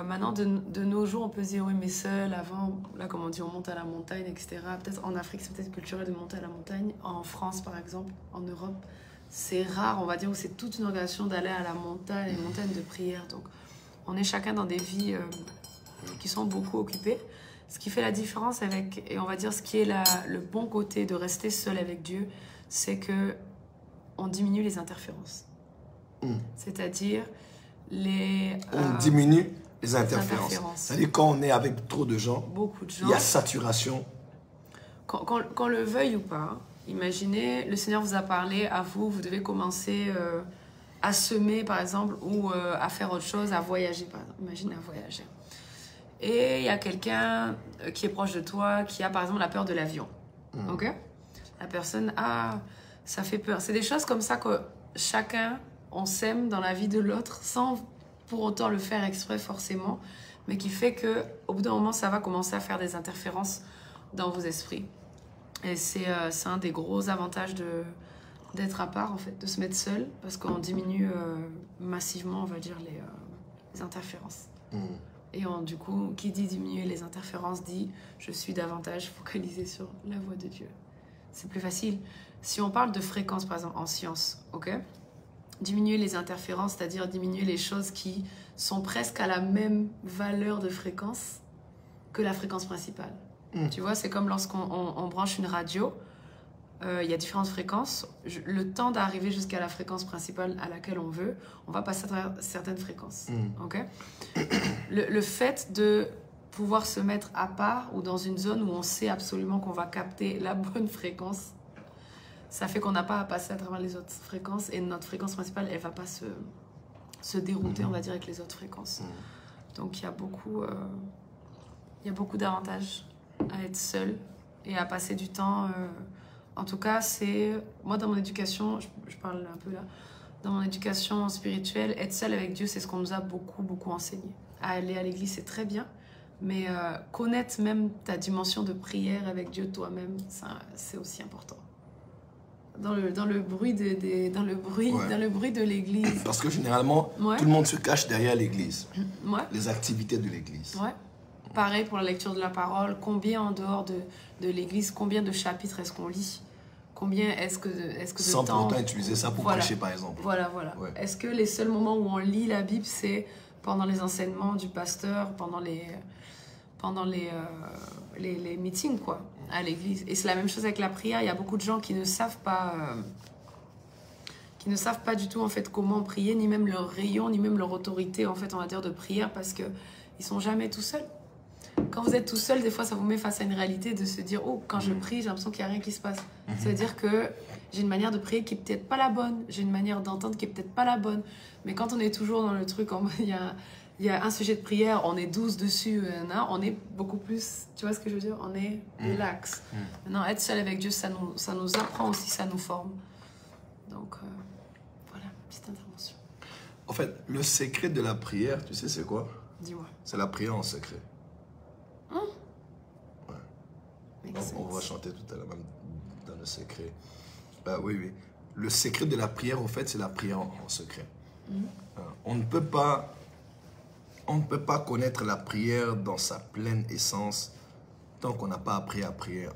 Maintenant, de nos jours, on peut se dire, oui, mais seul, avant, là, comme on dit, on monte à la montagne, etc. Peut-être en Afrique, c'est peut-être culturel de monter à la montagne. En France, par exemple, en Europe, c'est rare, on va dire, où c'est toute une organisation d'aller à la montagne, une montagne de prière. Donc, on est chacun dans des vies qui sont beaucoup occupées. Ce qui fait la différence avec, et on va dire, ce qui est le bon côté de rester seul avec Dieu, c'est que on diminue les interférences. C'est-à-dire, on diminue les interférences. C'est-à-dire quand on est avec trop de gens, beaucoup de gens, il y a saturation. Qu'on le veuille ou pas, imaginez, le Seigneur vous a parlé, à vous, vous devez commencer à semer, par exemple, ou à faire autre chose, à voyager, par exemple. Imaginez à voyager. Et il y a quelqu'un qui est proche de toi, qui a, par exemple, la peur de l'avion. Ok? La personne, ça fait peur. C'est des choses comme ça que chacun, on sème dans la vie de l'autre, sans pour autant le faire exprès forcément, mais qui fait qu'au bout d'un moment, ça va commencer à faire des interférences dans vos esprits. Et c'est un des gros avantages d'être à part, en fait, de se mettre seul, parce qu'on diminue massivement, on va dire, les interférences. Et du coup, qui dit diminuer les interférences dit je suis davantage focalisé sur la voix de Dieu. C'est plus facile. Si on parle de fréquence, par exemple, en science, ok? Diminuer les interférences, c'est-à-dire diminuer les choses qui sont presque à la même valeur de fréquence que la fréquence principale. Tu vois, c'est comme lorsqu'on branche une radio, il y a différentes fréquences. Le temps d'arriver jusqu'à la fréquence principale à laquelle on veut, on va passer à travers certaines fréquences. Okay? Le fait de pouvoir se mettre à part ou dans une zone où on sait absolument qu'on va capter la bonne fréquence, ça fait qu'on n'a pas à passer à travers les autres fréquences et notre fréquence principale, elle ne va pas se dérouter, on va dire, avec les autres fréquences. Donc il y a beaucoup d'avantages à être seul et à passer du temps. En tout cas, moi dans mon éducation, je parle un peu là, dans mon éducation spirituelle, être seul avec Dieu, c'est ce qu'on nous a beaucoup enseigné. Aller à l'église, c'est très bien, mais connaître même ta dimension de prière avec Dieu toi-même, c'est aussi important. Dans le bruit de l'église. Parce que généralement, tout le monde se cache derrière l'église. Les activités de l'église. Pareil pour la lecture de la parole. Combien en dehors de l'église, combien de chapitres est-ce qu'on lit? Combien est-ce que de sans temps... pour autant utiliser ça pour prêcher, par exemple. Voilà. Ouais. Est-ce que les seuls moments où on lit la Bible, c'est pendant les enseignements du pasteur, pendant les meetings, quoi, à l'église? Et c'est la même chose avec la prière. Il y a beaucoup de gens qui ne savent pas du tout, en fait, comment prier, ni même leur rayon, ni même leur autorité, en fait, on va dire, de prière, parce qu'ils ne sont jamais tout seuls. Quand vous êtes tout seul, des fois, ça vous met face à une réalité de se dire « Oh, quand je prie, j'ai l'impression qu'il n'y a rien qui se passe. » Ça veut dire que j'ai une manière de prier qui n'est peut-être pas la bonne. J'ai une manière d'entendre qui n'est peut-être pas la bonne. Mais quand on est toujours dans le truc, il y a un sujet de prière, on est 12 dessus, on est beaucoup plus... Tu vois ce que je veux dire? On est relax. Maintenant, être seul avec Dieu, ça nous apprend aussi, ça nous forme. Donc, voilà, petite intervention. En fait, le secret de la prière, tu sais c'est quoi? Dis-moi. C'est la prière en secret. Ouais. On va chanter tout à l'heure, même dans le secret. Oui. Le secret de la prière, en fait, c'est la prière en secret. On ne peut pas connaître la prière dans sa pleine essence tant qu'on n'a pas appris à prier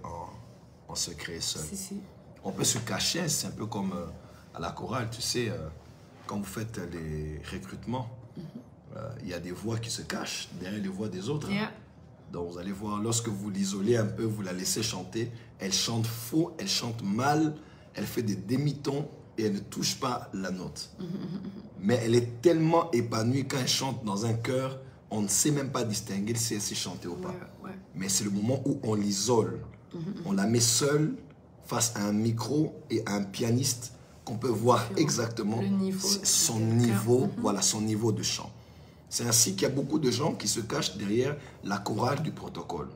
en secret seul. Si. On peut se cacher, c'est un peu comme à la chorale, tu sais, quand vous faites les recrutements, il y a des voix qui se cachent derrière les voix des autres. Yeah. Donc vous allez voir, lorsque vous l'isolez un peu, vous la laissez chanter, elle chante faux, elle chante mal, elle fait des demi-tons et elle ne touche pas la note. Mais elle est tellement épanouie quand elle chante dans un chœur, on ne sait même pas distinguer si elle sait chanter ou pas. Ouais. Mais c'est le moment où on l'isole. On la met seule face à un micro et à un pianiste qu'on peut voir exactement son niveau de chant. C'est ainsi qu'il y a beaucoup de gens qui se cachent derrière la chorale du protocole,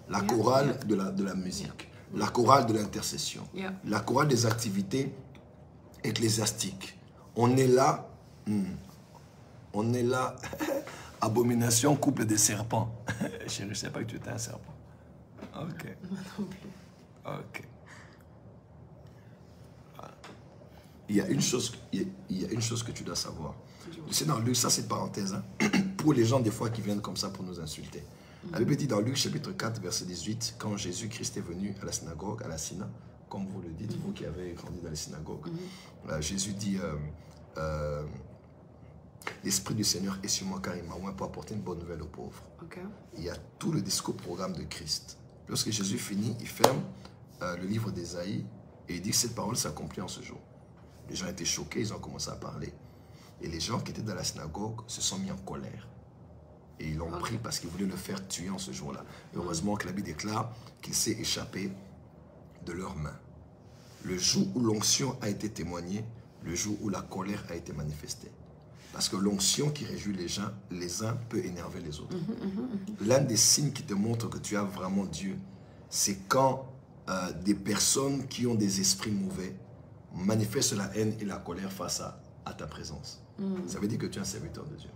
la chorale de la musique, la chorale de l'intercession, la chorale des activités ecclésiastiques. On est là, abomination, couple de serpents. Chérie, je ne sais pas que tu étais un serpent. Ok. Ok. Il y a une chose que tu dois savoir. Tu sais, dans Luc, ça c'est parenthèse. Hein? pour les gens des fois qui viennent comme ça pour nous insulter. La Bible dit dans Luc chapitre 4 verset 18, quand Jésus-Christ est venu à la synagogue, à la Sina, comme vous le dites, vous qui avez grandi dans les synagogues, Jésus dit l'Esprit du Seigneur est sur moi car il m'a oint pour apporter une bonne nouvelle aux pauvres. Okay. Il y a tout le discours programme de Christ. Lorsque Jésus finit, il ferme le livre d'Ésaïe et il dit que cette parole s'accomplit en ce jour. Les gens étaient choqués, ils ont commencé à parler. Et les gens qui étaient dans la synagogue se sont mis en colère. Et ils l'ont pris parce qu'ils voulaient le faire tuer en ce jour-là. Heureusement que la Bible déclare qu'il s'est échappé de leurs mains. Le jour où l'onction a été témoignée, le jour où la colère a été manifestée. Parce que l'onction qui réjouit les uns peut énerver les autres. L'un des signes qui te montre que tu as vraiment Dieu, c'est quand des personnes qui ont des esprits mauvais manifestent la haine et la colère face à ta présence. Ça veut dire que tu es un serviteur de Dieu.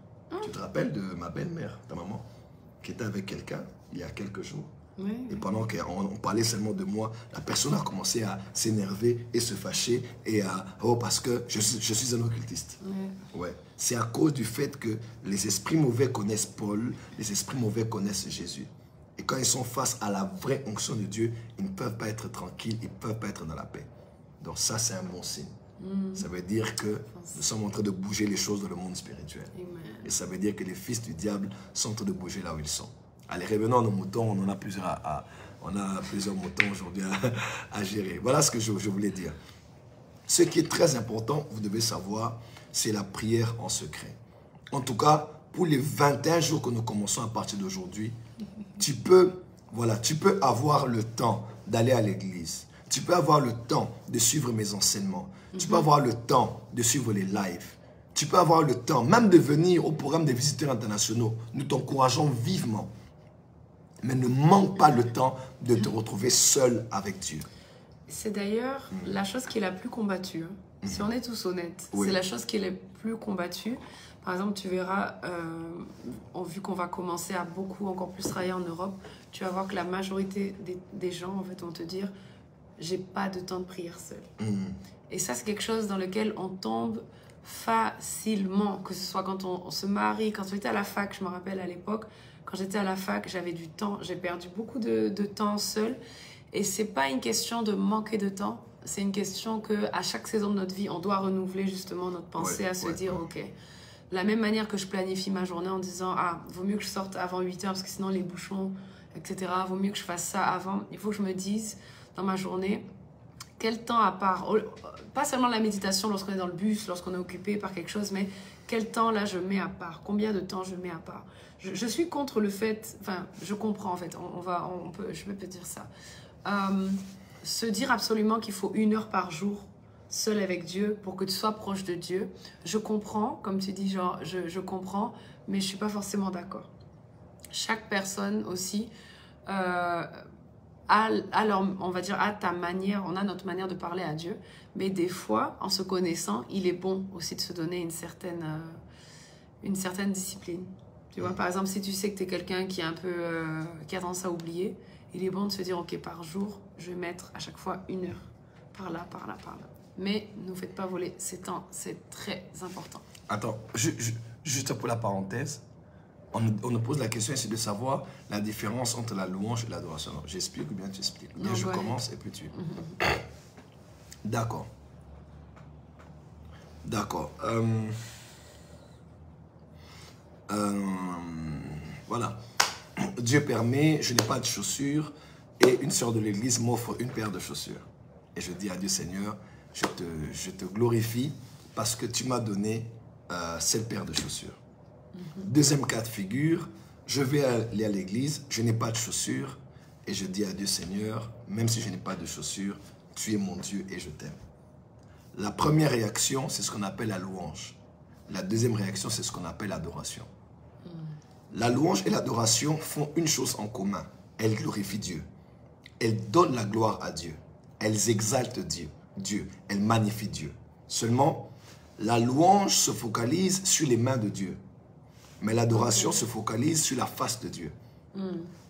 Tu te rappelles de ma belle-mère, ta maman, qui était avec quelqu'un il y a quelques jours. Oui, Et pendant qu'on parlait seulement de moi, la personne a commencé à s'énerver et se fâcher et à oh parce que je suis un occultiste. Ouais. C'est à cause du fait que les esprits mauvais connaissent Paul, les esprits mauvais connaissent Jésus. Et quand ils sont face à la vraie onction de Dieu, ils ne peuvent pas être tranquilles, ils ne peuvent pas être dans la paix. Donc ça, c'est un bon signe. Ça veut dire que nous sommes en train de bouger les choses dans le monde spirituel. Amen. Et ça veut dire que les fils du diable sont en train de bouger là où ils sont. Allez, revenons à nos moutons. On en a plusieurs, on a plusieurs moutons aujourd'hui à gérer. Voilà ce que je voulais dire. Ce qui est très important, vous devez savoir, c'est la prière en secret. En tout cas, pour les 21 jours que nous commençons à partir d'aujourd'hui, tu peux avoir le temps d'aller à l'église. Tu peux avoir le temps de suivre mes enseignements. Tu peux avoir le temps de suivre les lives. Tu peux avoir le temps même de venir au programme des visiteurs internationaux. Nous t'encourageons vivement. Mais ne manque pas le temps de te retrouver seul avec Dieu. C'est d'ailleurs la chose qui est la plus combattue. Si on est tous honnêtes, c'est la chose qui est la plus combattue. Par exemple, tu verras, vu qu'on va commencer à encore plus travailler en Europe, tu vas voir que la majorité des gens en fait, vont te dire « j'ai pas de temps de prière seul ». Et ça, c'est quelque chose dans lequel on tombe facilement, que ce soit quand on se marie, quand on était à la fac, je me rappelle à l'époque, quand j'étais à la fac, j'avais du temps, j'ai perdu beaucoup de temps seul. Et c'est pas une question de manquer de temps, c'est une question qu'à chaque saison de notre vie, on doit renouveler justement notre pensée à se dire, ok, de la même manière que je planifie ma journée en disant, vaut mieux que je sorte avant 8 heures parce que sinon les bouchons, etc., vaut mieux que je fasse ça avant. Il faut que je me dise dans ma journée, quel temps à part, pas seulement la méditation lorsqu'on est dans le bus, lorsqu'on est occupé par quelque chose, mais quel temps là je mets à part, combien de temps je mets à part. Je suis contre le fait, enfin je comprends en fait, je peux te dire ça. Se dire absolument qu'il faut 1 heure par jour seul avec Dieu pour que tu sois proche de Dieu, je comprends, comme tu dis, genre je comprends, mais je ne suis pas forcément d'accord. Chaque personne aussi on va dire, à ta manière, on a notre manière de parler à Dieu, mais des fois, en se connaissant, il est bon aussi de se donner une certaine discipline. Tu vois, par exemple, si tu sais que tu es quelqu'un qui est un peu, qui a tendance à oublier, il est bon de se dire, ok, par jour, je vais mettre à chaque fois 1 heure, par là, par là, par là. Mais ne vous faites pas voler ces temps, c'est très important. Attends, juste pour la parenthèse, on nous pose la question ici de savoir la différence entre la louange et l'adoration. J'explique ou bien tu expliques? Bien, je commence et puis tu... D'accord. D'accord. Voilà. Dieu permet, je n'ai pas de chaussures et une sœur de l'église m'offre une paire de chaussures. Et je dis à Dieu, Seigneur, je te glorifie parce que tu m'as donné cette paire de chaussures. Deuxième cas de figure, je vais aller à l'église, je n'ai pas de chaussures et je dis à Dieu, Seigneur, même si je n'ai pas de chaussures, tu es mon Dieu et je t'aime. La première réaction, c'est ce qu'on appelle la louange. La deuxième réaction, c'est ce qu'on appelle l'adoration. La louange et l'adoration font une chose en commun. Elles glorifient Dieu. Elles donnent la gloire à Dieu. Elles exaltent Dieu. Elles magnifient Dieu. Seulement, la louange se focalise sur les mains de Dieu. Mais l'adoration se focalise sur la face de Dieu.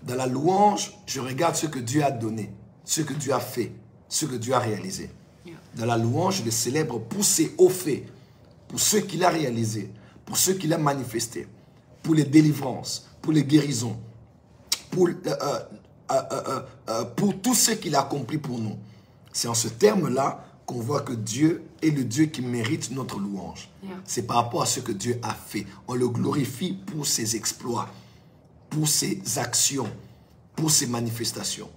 Dans la louange, je regarde ce que Dieu a donné, ce que Dieu a fait, ce que Dieu a réalisé. Dans la louange, je le célèbre pour ses hauts faits, pour ce qu'il a réalisé, pour ce qu'il a manifesté. pour les délivrances, pour les guérisons, pour tout ce qu'il a accompli pour nous. C'est en ce terme-là qu'on voit que Dieu est le Dieu qui mérite notre louange. Yeah. C'est par rapport à ce que Dieu a fait. On le glorifie pour ses exploits, pour ses actions, pour ses manifestations.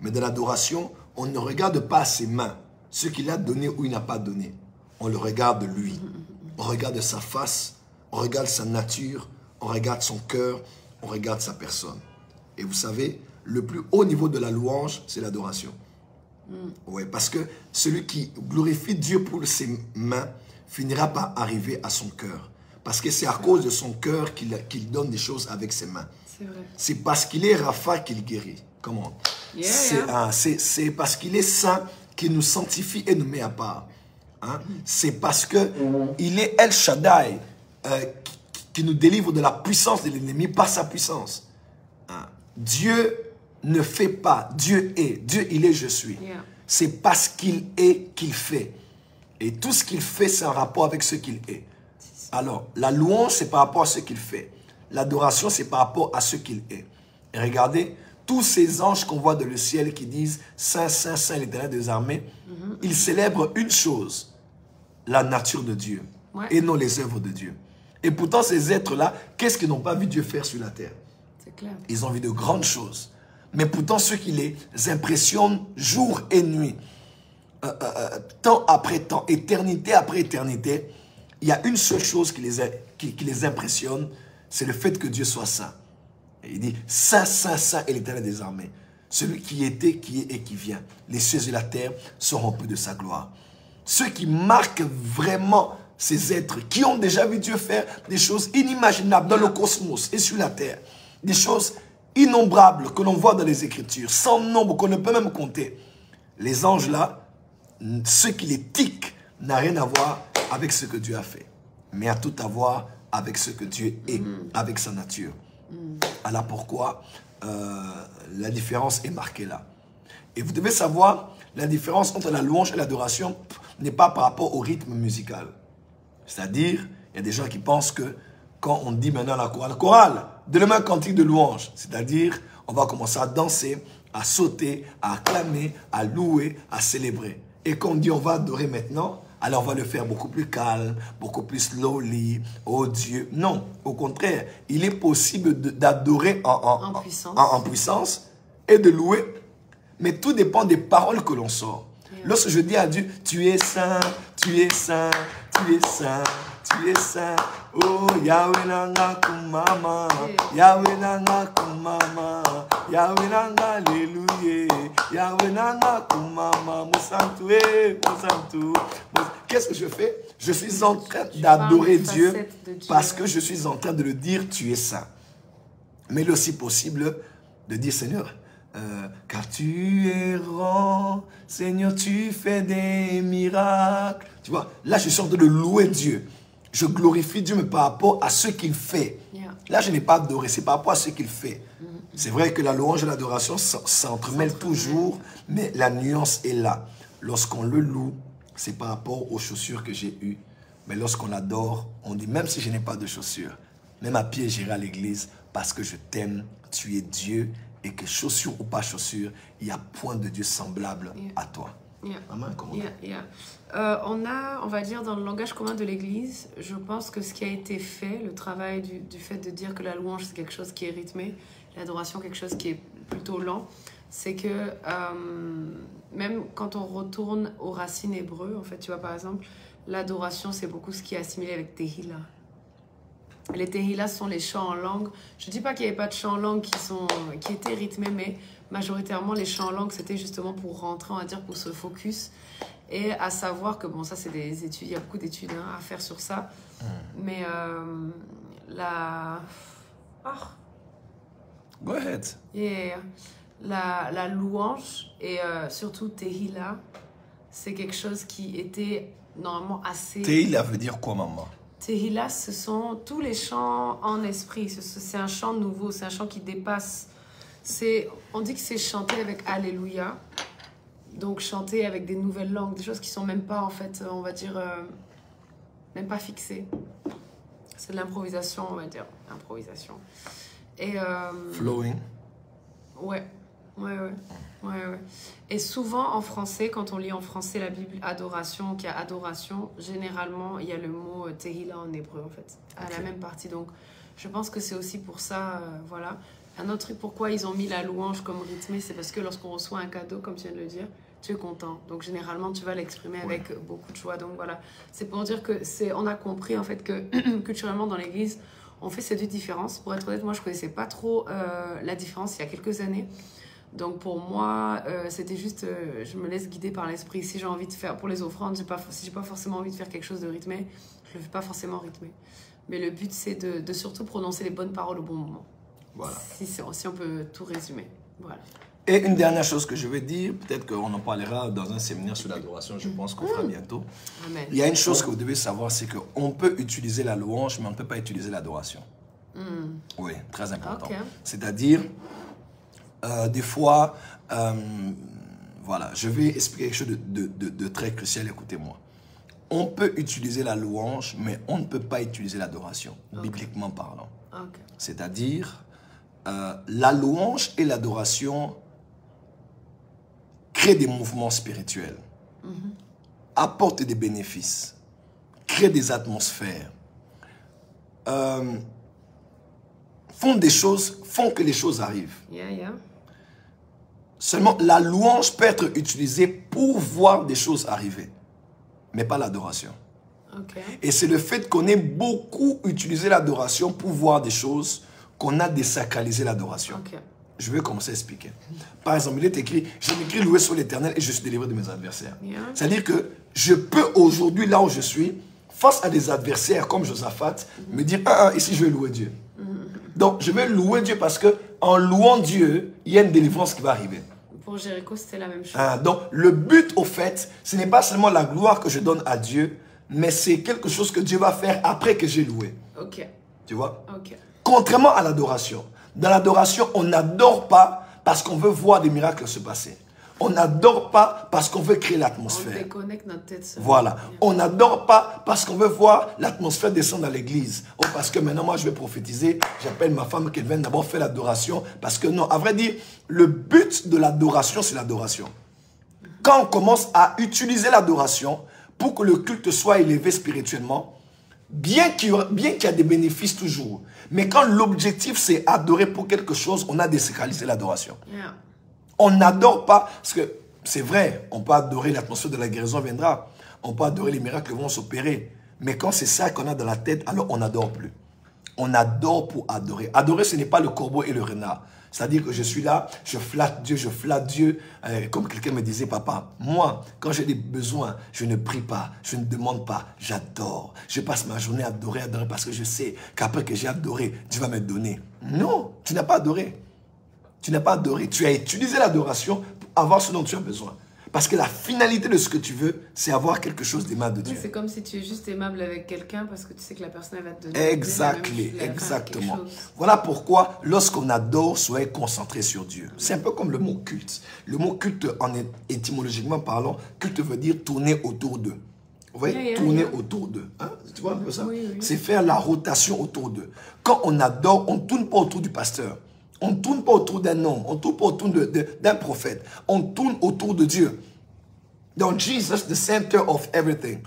Mais dans l'adoration, on ne regarde pas ses mains, ce qu'il a donné ou il n'a pas donné. On le regarde lui. On regarde sa face, on regarde sa nature, on regarde son cœur, on regarde sa personne. Et vous savez, le plus haut niveau de la louange, c'est l'adoration. Oui, parce que celui qui glorifie Dieu pour ses mains finira par arriver à son cœur. Parce que c'est à cause de son cœur qu'il donne des choses avec ses mains. C'est vrai. C'est parce qu'il est Rapha qu'il guérit. Comment? C'est parce qu'il est saint qu'il nous sanctifie et nous met à part. Hein? C'est parce qu'il est El Shaddai qui nous délivre de la puissance de l'ennemi par sa puissance. Hein? Dieu ne fait pas, Dieu est. Dieu, il est, je suis. Yeah. C'est parce qu'il est qu'il fait. Et tout ce qu'il fait, c'est en rapport avec ce qu'il est. Alors, la louange, c'est par rapport à ce qu'il fait. L'adoration, c'est par rapport à ce qu'il est. Et regardez, tous ces anges qu'on voit dans le ciel qui disent « Saint, Saint, Saint, l'Éternel des armées », ils célèbrent une chose, la nature de Dieu, et non les œuvres de Dieu. Et pourtant, ces êtres-là, qu'est-ce qu'ils n'ont pas vu Dieu faire sur la terre? C'est clair. Ils ont vu de grandes choses. Mais pourtant, ce qui les impressionne jour et nuit, temps après temps, éternité après éternité, il y a une seule chose qui les impressionne, c'est le fait que Dieu soit saint. Et il dit, Saint, Saint, Saint est l'Éternel des armées. Celui qui était, qui est et qui vient. Les cieux et la terre sont remplis de sa gloire. Ceux qui marquent vraiment ces êtres, qui ont déjà vu Dieu faire des choses inimaginables dans le cosmos et sur la terre. Des choses innombrables que l'on voit dans les Écritures, sans nombre qu'on ne peut même compter. Les anges là, ce qui les tique n'a rien à voir avec ce que Dieu a fait, mais a tout à voir avec ce que Dieu est, avec sa nature. Alors pourquoi la différence est marquée là. Et vous devez savoir, la différence entre la louange et l'adoration n'est pas par rapport au rythme musical. C'est-à-dire, il y a des gens qui pensent que quand on dit maintenant la chorale, donnez-moi un cantique de louange. C'est-à-dire, on va commencer à danser, à sauter, à acclamer, à louer, à célébrer. Et quand on dit on va adorer maintenant, alors on va le faire beaucoup plus calme, beaucoup plus slowly, oh Dieu. Non, au contraire, il est possible d'adorer en puissance et de louer, mais tout dépend des paroles que l'on sort. Lorsque je dis à Dieu, tu es saint, tu es saint, tu es saint, tu es saint. Oh, Yahweh nanga kumama, Yahweh nanga kumama, Yahweh nanga alléluia, Yahweh nanga kumama, Moussantou, Moussantou. Qu'est-ce que je fais? Je suis en train d'adorer Dieu parce que je suis en train de le dire, tu es saint. Mais il est aussi possible de dire, Seigneur, car tu es grand, Seigneur, tu fais des miracles. Tu vois, là, je suis en train de louer Dieu. Je glorifie Dieu, mais par rapport à ce qu'il fait. Là, je n'ai pas adoré, c'est par rapport à ce qu'il fait. C'est vrai que la louange et l'adoration s'entremêlent toujours, mais la nuance est là. Lorsqu'on le loue, c'est par rapport aux chaussures que j'ai eues. Mais lorsqu'on adore, on dit, même si je n'ai pas de chaussures, même à pied, j'irai à l'église parce que je t'aime, tu es Dieu, et que chaussures ou pas chaussures, il n'y a point de Dieu semblable à toi. Amen, on va dire, dans le langage commun de l'Église, je pense que ce qui a été fait, le travail du fait de dire que la louange, c'est quelque chose qui est rythmé, l'adoration, quelque chose qui est plutôt lent, c'est que même quand on retourne aux racines hébreux, en fait, tu vois, par exemple, l'adoration, c'est beaucoup ce qui est assimilé avec Tehillah. Les Tehillah sont les chants en langue. Je ne dis pas qu'il n'y avait pas de chants en langue qui étaient rythmés, mais majoritairement, les chants en langue, c'était justement pour rentrer, on va dire, pour se focus. Et à savoir que, bon, ça, c'est des études, il y a beaucoup d'études à faire sur ça. Mais Go ahead. La louange et surtout Tehillah, c'est quelque chose qui était normalement assez... Tehillah veut dire quoi, maman? Tehillah, ce sont tous les chants en esprit. C'est un chant nouveau, c'est un chant qui dépasse. On dit que c'est chanter avec Alléluia. Donc chanter avec des nouvelles langues, des choses qui sont même pas, en fait, on va dire, même pas fixées. C'est de l'improvisation, on va dire. Improvisation. Et... Flowing. Ouais. Et souvent en français, quand on lit en français la Bible adoration, qu'il y a adoration, généralement il y a le mot tehila en hébreu en fait, à la même partie. Donc je pense que c'est aussi pour ça, voilà. Un autre truc, pourquoi ils ont mis la louange comme rythmé, c'est parce que lorsqu'on reçoit un cadeau, comme tu viens de le dire, tu es content. Donc généralement tu vas l'exprimer avec beaucoup de joie. Donc voilà, c'est pour dire que on a compris en fait que culturellement dans l'église, on fait ces deux différences. Pour être honnête, moi je connaissais pas trop la différence il y a quelques années. Donc pour moi, c'était juste, je me laisse guider par l'esprit. Si j'ai envie de faire, pour les offrandes, si j'ai pas forcément envie de faire quelque chose de rythmé, je le fais pas forcément rythmé. Mais le but, c'est de surtout prononcer les bonnes paroles au bon moment. Voilà. Si on peut tout résumer. Voilà. Et une dernière chose que je vais dire, peut-être qu'on en parlera dans un séminaire sur l'adoration, je pense qu'on fera bientôt. Amen. Il y a une chose que vous devez savoir, c'est qu'on peut utiliser la louange, mais on ne peut pas utiliser l'adoration. Oui, très important. Okay. C'est-à-dire, des fois, voilà, je vais expliquer quelque chose de très crucial, écoutez-moi. On peut utiliser la louange, mais on ne peut pas utiliser l'adoration, bibliquement parlant. Okay. C'est-à-dire, la louange et l'adoration créent des mouvements spirituels, apportent des bénéfices, créent des atmosphères, font que les choses arrivent. Yeah. Seulement, la louange peut être utilisée pour voir des choses arriver, mais pas l'adoration. Okay. Et c'est le fait qu'on ait beaucoup utilisé l'adoration pour voir des choses qu'on a désacralisé l'adoration. Okay. Je vais commencer à expliquer. Par exemple, il est écrit, je m'écris louer sur l'Éternel et je suis délivré de mes adversaires. Yeah. C'est-à-dire que je peux aujourd'hui, là où je suis, face à des adversaires comme Josaphat, me dire, ici je vais louer Dieu. Donc, je vais louer Dieu parce que en louant Dieu, il y a une délivrance qui va arriver. Pour Jéricho, c'était la même chose. Donc, le but, au fait, ce n'est pas seulement la gloire que je donne à Dieu, mais c'est quelque chose que Dieu va faire après que j'ai loué. Ok. Tu vois? Ok. Contrairement à l'adoration. Dans l'adoration, on n'adore pas parce qu'on veut voir des miracles se passer. On n'adore pas parce qu'on veut créer l'atmosphère. On déconnecte notre tête. Voilà. On n'adore pas parce qu'on veut voir l'atmosphère descendre dans l'église. Ou parce que maintenant, moi, je vais prophétiser. J'appelle ma femme qu'elle vienne d'abord faire l'adoration. Parce que non, à vrai dire, le but de l'adoration, c'est l'adoration. Quand on commence à utiliser l'adoration pour que le culte soit élevé spirituellement, bien qu'il y a des bénéfices toujours, mais quand l'objectif, c'est adorer pour quelque chose, on a désacralisé l'adoration. Yeah. On n'adore pas, parce que c'est vrai, on peut adorer l'atmosphère de la guérison viendra, on peut adorer les miracles qui vont s'opérer, mais quand c'est ça qu'on a dans la tête, alors on n'adore plus. On adore pour adorer. Adorer, ce n'est pas le corbeau et le renard. C'est-à-dire que je suis là, je flatte Dieu, comme quelqu'un me disait, papa, moi, quand j'ai des besoins, je ne prie pas, je ne demande pas, j'adore. Je passe ma journée à adorer, parce que je sais qu'après que j'ai adoré, Dieu va me donner. Non, tu n'as pas adoré. Tu n'as pas adoré, tu as utilisé l'adoration pour avoir ce dont tu as besoin. Parce que la finalité de ce que tu veux, c'est avoir quelque chose d'aimable de Dieu. Oui, c'est comme si tu es juste aimable avec quelqu'un parce que tu sais que la personne elle va te donner. Exactement. Voilà pourquoi, lorsqu'on adore, soyez concentré sur Dieu. C'est un peu comme le mot culte. Le mot culte, étymologiquement parlant, culte veut dire tourner autour d'eux. Vous voyez, tourner autour d'eux. Hein? Tu vois un peu ça? Oui. C'est faire la rotation autour d'eux. Quand on adore, on ne tourne pas autour du pasteur. On ne tourne pas autour d'un homme, on ne tourne pas autour d'un prophète. On tourne autour de Dieu. Donc, Jesus, the center of everything.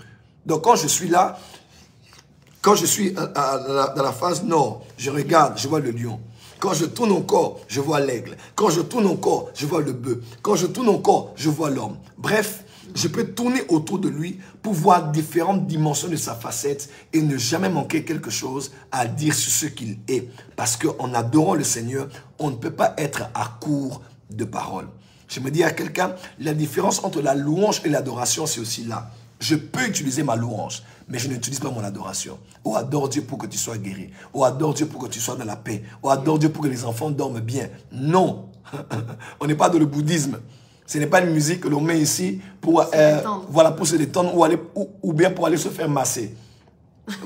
Donc, quand je suis là, quand je suis dans la phase nord, je regarde, je vois le lion. Quand je tourne encore, je vois l'aigle. Quand je tourne encore, je vois le bœuf. Quand je tourne encore, je vois l'homme. Bref, je peux tourner autour de lui pour voir différentes dimensions de sa facette et ne jamais manquer quelque chose à dire sur ce qu'il est. Parce qu'en adorant le Seigneur, on ne peut pas être à court de paroles. Je me dis à quelqu'un, la différence entre la louange et l'adoration, c'est aussi là. Je peux utiliser ma louange, mais je n'utilise pas mon adoration. Oh, adore Dieu pour que tu sois guéri. Oh, adore Dieu pour que tu sois dans la paix. Oh, adore Dieu pour que les enfants dorment bien. Non, on n'est pas dans le bouddhisme. Ce n'est pas une musique que l'on met ici pour, voilà, pour se détendre ou bien pour aller se faire masser.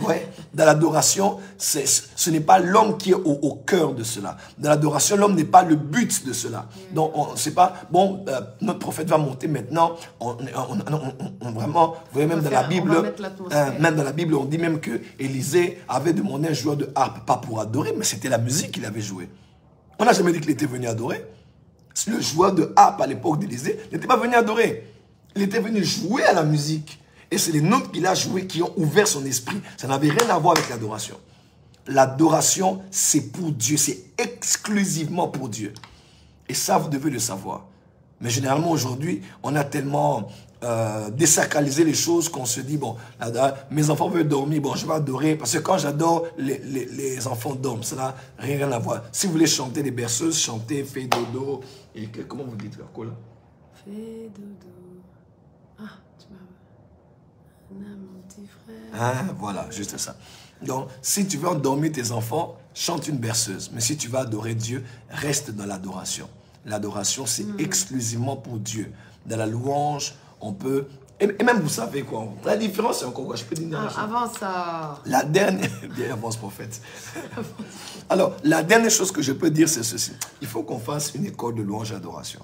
Ouais. Dans l'adoration, ce n'est pas l'homme qui est au cœur de cela. Dans l'adoration, l'homme n'est pas le but de cela. Donc, c'est pas, bon, notre prophète va monter maintenant. Vraiment, vous voyez, même dans la Bible, on dit même que Élisée avait demandé un joueur de harpe, pas pour adorer, mais c'était la musique qu'il avait jouée. On n'a jamais dit qu'il était venu adorer. Le joueur de harpe à l'époque d'Élisée n'était pas venu adorer. Il était venu jouer à la musique. Et c'est les notes qu'il a jouées qui ont ouvert son esprit. Ça n'avait rien à voir avec l'adoration. L'adoration, c'est pour Dieu. C'est exclusivement pour Dieu. Et ça, vous devez le savoir. Mais généralement, aujourd'hui, on a tellement désacralisé les choses qu'on se dit, bon, mes enfants veulent dormir, bon, je vais adorer. Parce que quand j'adore, les enfants dorment. Ça n'a rien à voir. Si vous voulez chanter des berceuses, chantez, fais dodo. Et comment vous dites, quoi là? Fais dodo. Ah, tu m'as... Mon petit frère. Ah, voilà, juste ça. Donc, si tu veux endormir tes enfants, chante une berceuse. Mais si tu vas adorer Dieu, reste dans l'adoration. L'adoration, c'est exclusivement pour Dieu. Dans la louange, on peut... Et même, vous savez quoi, la différence, c'est encore quoi? Je peux dire avant ça... La dernière... Bien, avance, prophète. Alors, la dernière chose que je peux dire, c'est ceci. Il faut qu'on fasse une école de louange et d'adoration.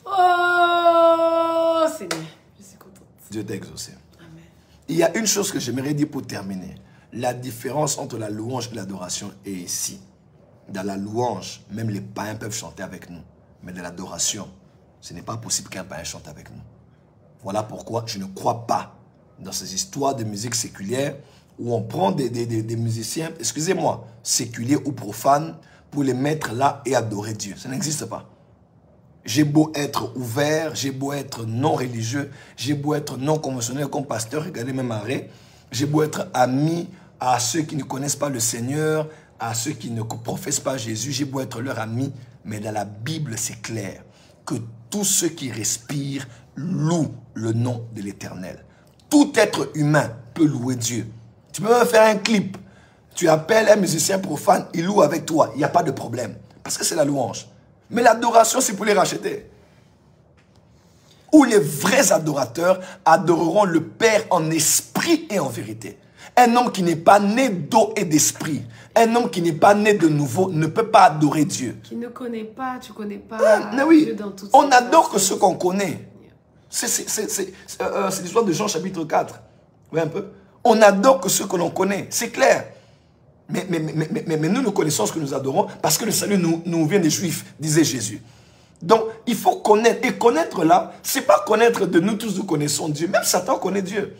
Oh, Seigneur, je suis contente. Dieu t'a exaucé. Amen. Il y a une chose que j'aimerais dire pour terminer. La différence entre la louange et l'adoration est ici. Dans la louange, même les païens peuvent chanter avec nous. Mais dans l'adoration, ce n'est pas possible qu'un païen chante avec nous. Voilà pourquoi je ne crois pas dans ces histoires de musique séculière où on prend des musiciens, excusez-moi, séculiers ou profanes, pour les mettre là et adorer Dieu. Ça n'existe pas. J'ai beau être ouvert, j'ai beau être non religieux, j'ai beau être non conventionnel comme pasteur, regardez même arrêt. J'ai beau être ami à ceux qui ne connaissent pas le Seigneur, à ceux qui ne professent pas Jésus, j'ai beau être leur ami, mais dans la Bible, c'est clair que tous ceux qui respirent louent le nom de l'Éternel. Tout être humain peut louer Dieu. Tu peux même faire un clip. Tu appelles un musicien profane, il loue avec toi, il n'y a pas de problème. Parce que c'est la louange. Mais l'adoration, c'est pour les racheter. Où les vrais adorateurs adoreront le Père en esprit et en vérité. Un homme qui n'est pas né d'eau et d'esprit, un homme qui n'est pas né de nouveau ne peut pas adorer Dieu. Qui ne connaît pas, tu connais pas oui. Dieu dans toute On adore que ce qu'on connaît. C'est l'histoire de Jean chapitre 4. Vous voyez un peu? On adore que ce que l'on connaît, c'est clair. Mais nous connaissons ce que nous adorons parce que le salut nous vient des Juifs, disait Jésus. Donc, il faut connaître. Et connaître là, c'est pas connaître de nous tous, nous connaissons Dieu. Même Satan connaît Dieu.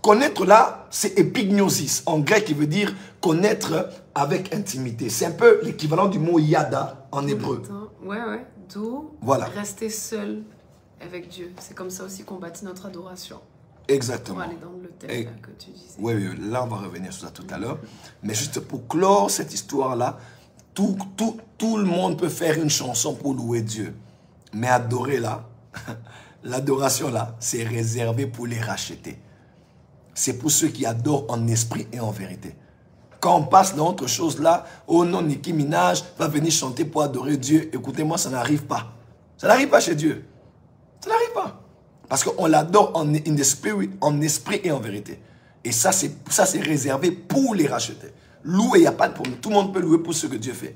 Connaître là, c'est epignosis, en grec, qui veut dire connaître avec intimité. C'est un peu l'équivalent du mot yada en hébreu. Ouais. D'où rester seul avec Dieu. C'est comme ça aussi qu'on bâtit notre adoration. Exactement. On va aller dans le thème là, que tu disais. Oui, là, on va revenir sur ça tout à l'heure. Mais juste pour clore cette histoire-là, tout le monde peut faire une chanson pour louer Dieu. Mais adorer là, l'adoration là, c'est réservé pour les racheter. C'est pour ceux qui adorent en esprit et en vérité. Quand on passe dans autre chose là, oh non, Nicki Minaj va venir chanter pour adorer Dieu. Écoutez-moi, ça n'arrive pas. Ça n'arrive pas chez Dieu. Ça n'arrive pas. Parce qu'on l'adore en esprit et en vérité. Et ça, c'est réservé pour les racheter. Louer, il n'y a pas de problème. Tout le monde peut louer pour ce que Dieu fait.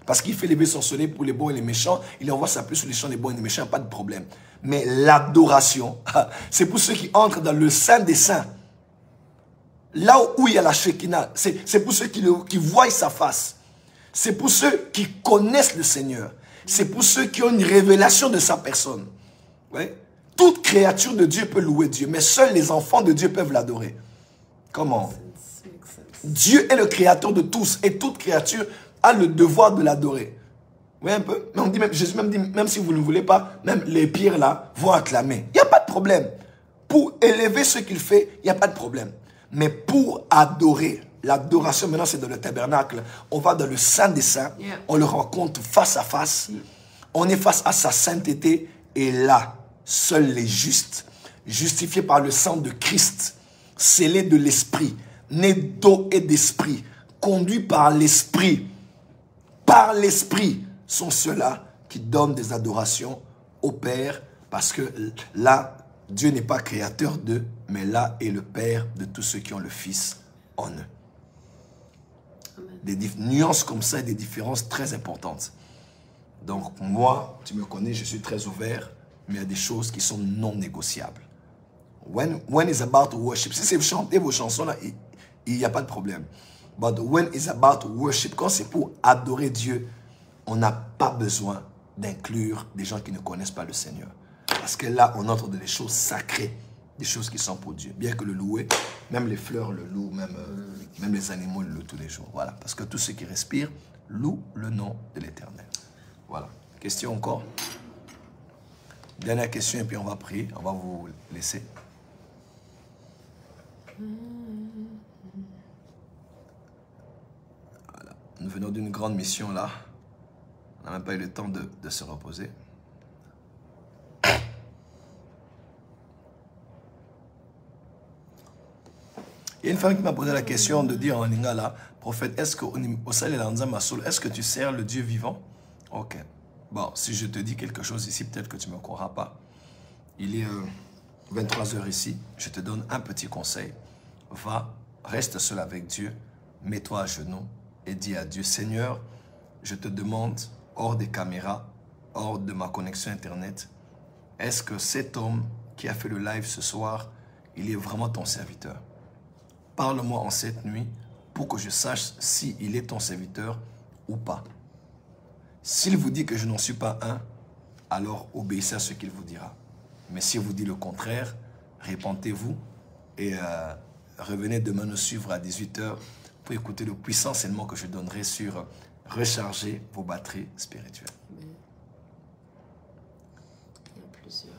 Parce qu'il fait lever son soleil pour les bons et les méchants. Il envoie sa pluie sur les champs des bons et des méchants, pas de problème. Mais l'adoration, c'est pour ceux qui entrent dans le Saint des Saints. Là où il y a la Shekinah, c'est pour ceux qui voient sa face. C'est pour ceux qui connaissent le Seigneur. C'est pour ceux qui ont une révélation de sa personne. Ouais. Toute créature de Dieu peut louer Dieu, mais seuls les enfants de Dieu peuvent l'adorer. Comment? Dieu est le créateur de tous et toute créature a le devoir de l'adorer. Vous voyez un peu? Mais on dit même, Jésus même dit, même si vous ne voulez pas, même les pierres là vont acclamer. Il n'y a pas de problème. Pour élever ce qu'il fait, il n'y a pas de problème. Mais pour adorer, l'adoration maintenant c'est dans le tabernacle, on va dans le Saint des Saints, on le rencontre face à face, on est face à sa sainteté et là, seuls les justes, justifiés par le sang de Christ, scellés de l'Esprit, nés d'eau et d'esprit, conduits par l'Esprit, sont ceux-là qui donnent des adorations au Père, parce que là, Dieu n'est pas créateur d'eux, mais là est le Père de tous ceux qui ont le Fils en eux. Amen. Des nuances comme ça et des différences très importantes. Donc moi, tu me connais, je suis très ouvert, mais il y a des choses qui sont non négociables. When it's about worship, si c'est chanter vos chansons là, il n'y a pas de problème. But when it's about worship, quand c'est pour adorer Dieu, on n'a pas besoin d'inclure des gens qui ne connaissent pas le Seigneur. Parce que là, on entre dans des choses sacrées, des choses qui sont pour Dieu. Bien que le louer, même les fleurs le louent, même les animaux le louent tous les jours. Voilà, parce que tous ceux qui respirent louent le nom de l'Éternel. Voilà. Question encore? Dernière question et puis on va prier, on va vous laisser. Voilà. Nous venons d'une grande mission là. On n'a même pas eu le temps de se reposer. Il y a une femme qui m'a posé la question de dire en lingala, prophète, est-ce que tu sers le Dieu vivant? Ok. Bon, si je te dis quelque chose ici, peut-être que tu ne me croiras pas. Il est 23 h ici. Je te donne un petit conseil. Va, reste seul avec Dieu, mets-toi à genoux et dis à Dieu, Seigneur, je te demande, hors des caméras, hors de ma connexion Internet, est-ce que cet homme qui a fait le live ce soir, il est vraiment ton serviteur? Parle-moi en cette nuit pour que je sache s'il est ton serviteur ou pas. S'il vous dit que je n'en suis pas un, alors obéissez à ce qu'il vous dira. Mais s'il vous dit le contraire, répentez-vous et revenez demain nous suivre à 18 h pour écouter le puissant enseignement que je donnerai sur recharger vos batteries spirituelles. Il y a plusieurs.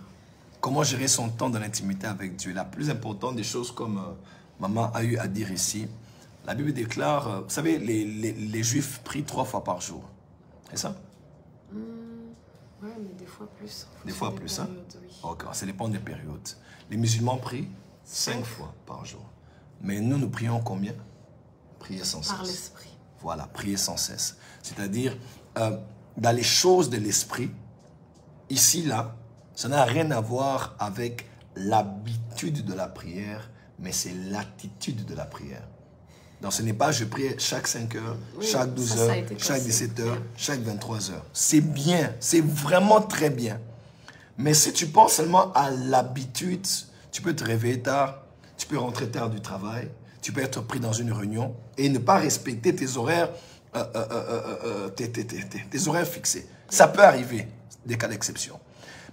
Comment gérer son temps dans l'intimité avec Dieu? La plus importante des choses, comme maman a eu à dire ici, la Bible déclare, vous savez, les Juifs prient 3 fois par jour. C'est ça? Ouais, mais des fois plus. Des fois plus, hein? Oui. Ok, ça dépend des périodes. Les musulmans prient 5 fois par jour. Mais nous, nous prions combien? Prier sans cesse. Par l'esprit. Voilà, prier sans cesse. C'est-à-dire, dans les choses de l'esprit, ici, là, ça n'a rien à voir avec l'habitude de la prière, mais c'est l'attitude de la prière. Donc, ce n'est pas je prie chaque 5 heures, Oui, chaque 12 ça a heures, été chaque cassé. 17 heures, chaque 23 heures. C'est bien, c'est vraiment très bien. Mais si tu penses seulement à l'habitude, tu peux te réveiller tard, tu peux rentrer tard du travail, tu peux être pris dans une réunion et ne pas respecter tes horaires, tes horaires fixés. Ça peut arriver, des cas d'exception.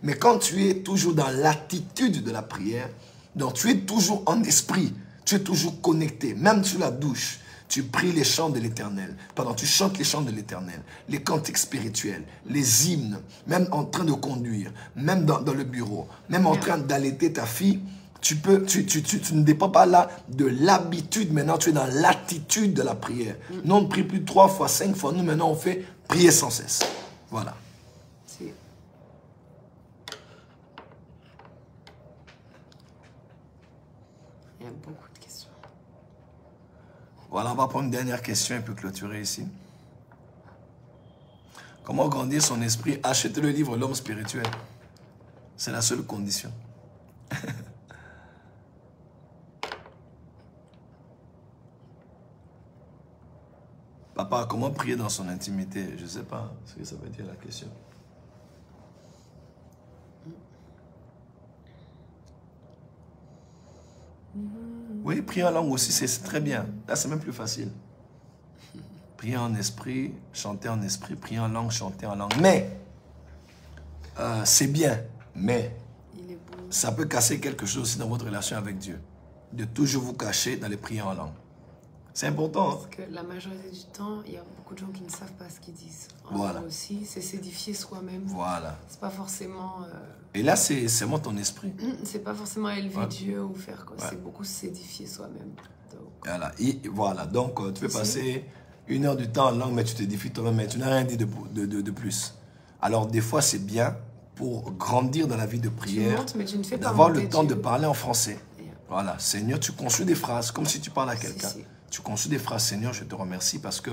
Mais quand tu es toujours dans l'attitude de la prière, donc tu es toujours en esprit, tu es toujours connecté, même sur la douche, tu pries les chants de l'Éternel. Pendant tu chantes les chants de l'Éternel, les cantiques spirituels, les hymnes, même en train de conduire, même dans le bureau, même en train d'allaiter ta fille, tu ne dépends pas là de l'habitude. Maintenant, tu es dans l'attitude de la prière. Nous, on ne prie plus 3 fois, 5 fois. Nous, maintenant, on fait prier sans cesse. Voilà. C'est... Il y a beaucoup de questions. Voilà, on va prendre une dernière question et puis clôturer ici. Comment grandir son esprit? Achetez le livre L'homme spirituel. C'est la seule condition. Papa, comment prier dans son intimité? Je ne sais pas ce que ça veut dire la question. Oui, prier en langue aussi, c'est très bien. Là, c'est même plus facile. Prier en esprit, chanter en esprit, prier en langue, chanter en langue. Mais, c'est bien, mais Il est beau. ça peut casser quelque chose aussi dans votre relation avec Dieu. De toujours vous cacher dans les prières en langue. C'est important. Hein? Parce que la majorité du temps, il y a beaucoup de gens qui ne savent pas ce qu'ils disent. Voilà. Aussi, c'est s'édifier soi-même. Voilà. C'est pas forcément... Et là, c'est vraiment ton esprit. c'est pas forcément élever Ouais. Dieu ou faire quoi. Ouais. C'est beaucoup s'édifier soi-même. Donc, Voilà. Et voilà. Donc, tu peux Si. passer 1 heure du temps en langue, mais tu t'édifies toi-même, mais tu n'as rien dit de plus. Alors, des fois, c'est bien pour grandir dans la vie de tu prière, montes, mais tu ne fais pas d'avoir monter le temps Dieu. de parler en français. Et, Voilà. Seigneur, tu construis des phrases comme si tu parles à si, quelqu'un. si. Tu construis des phrases, Seigneur, je te remercie parce que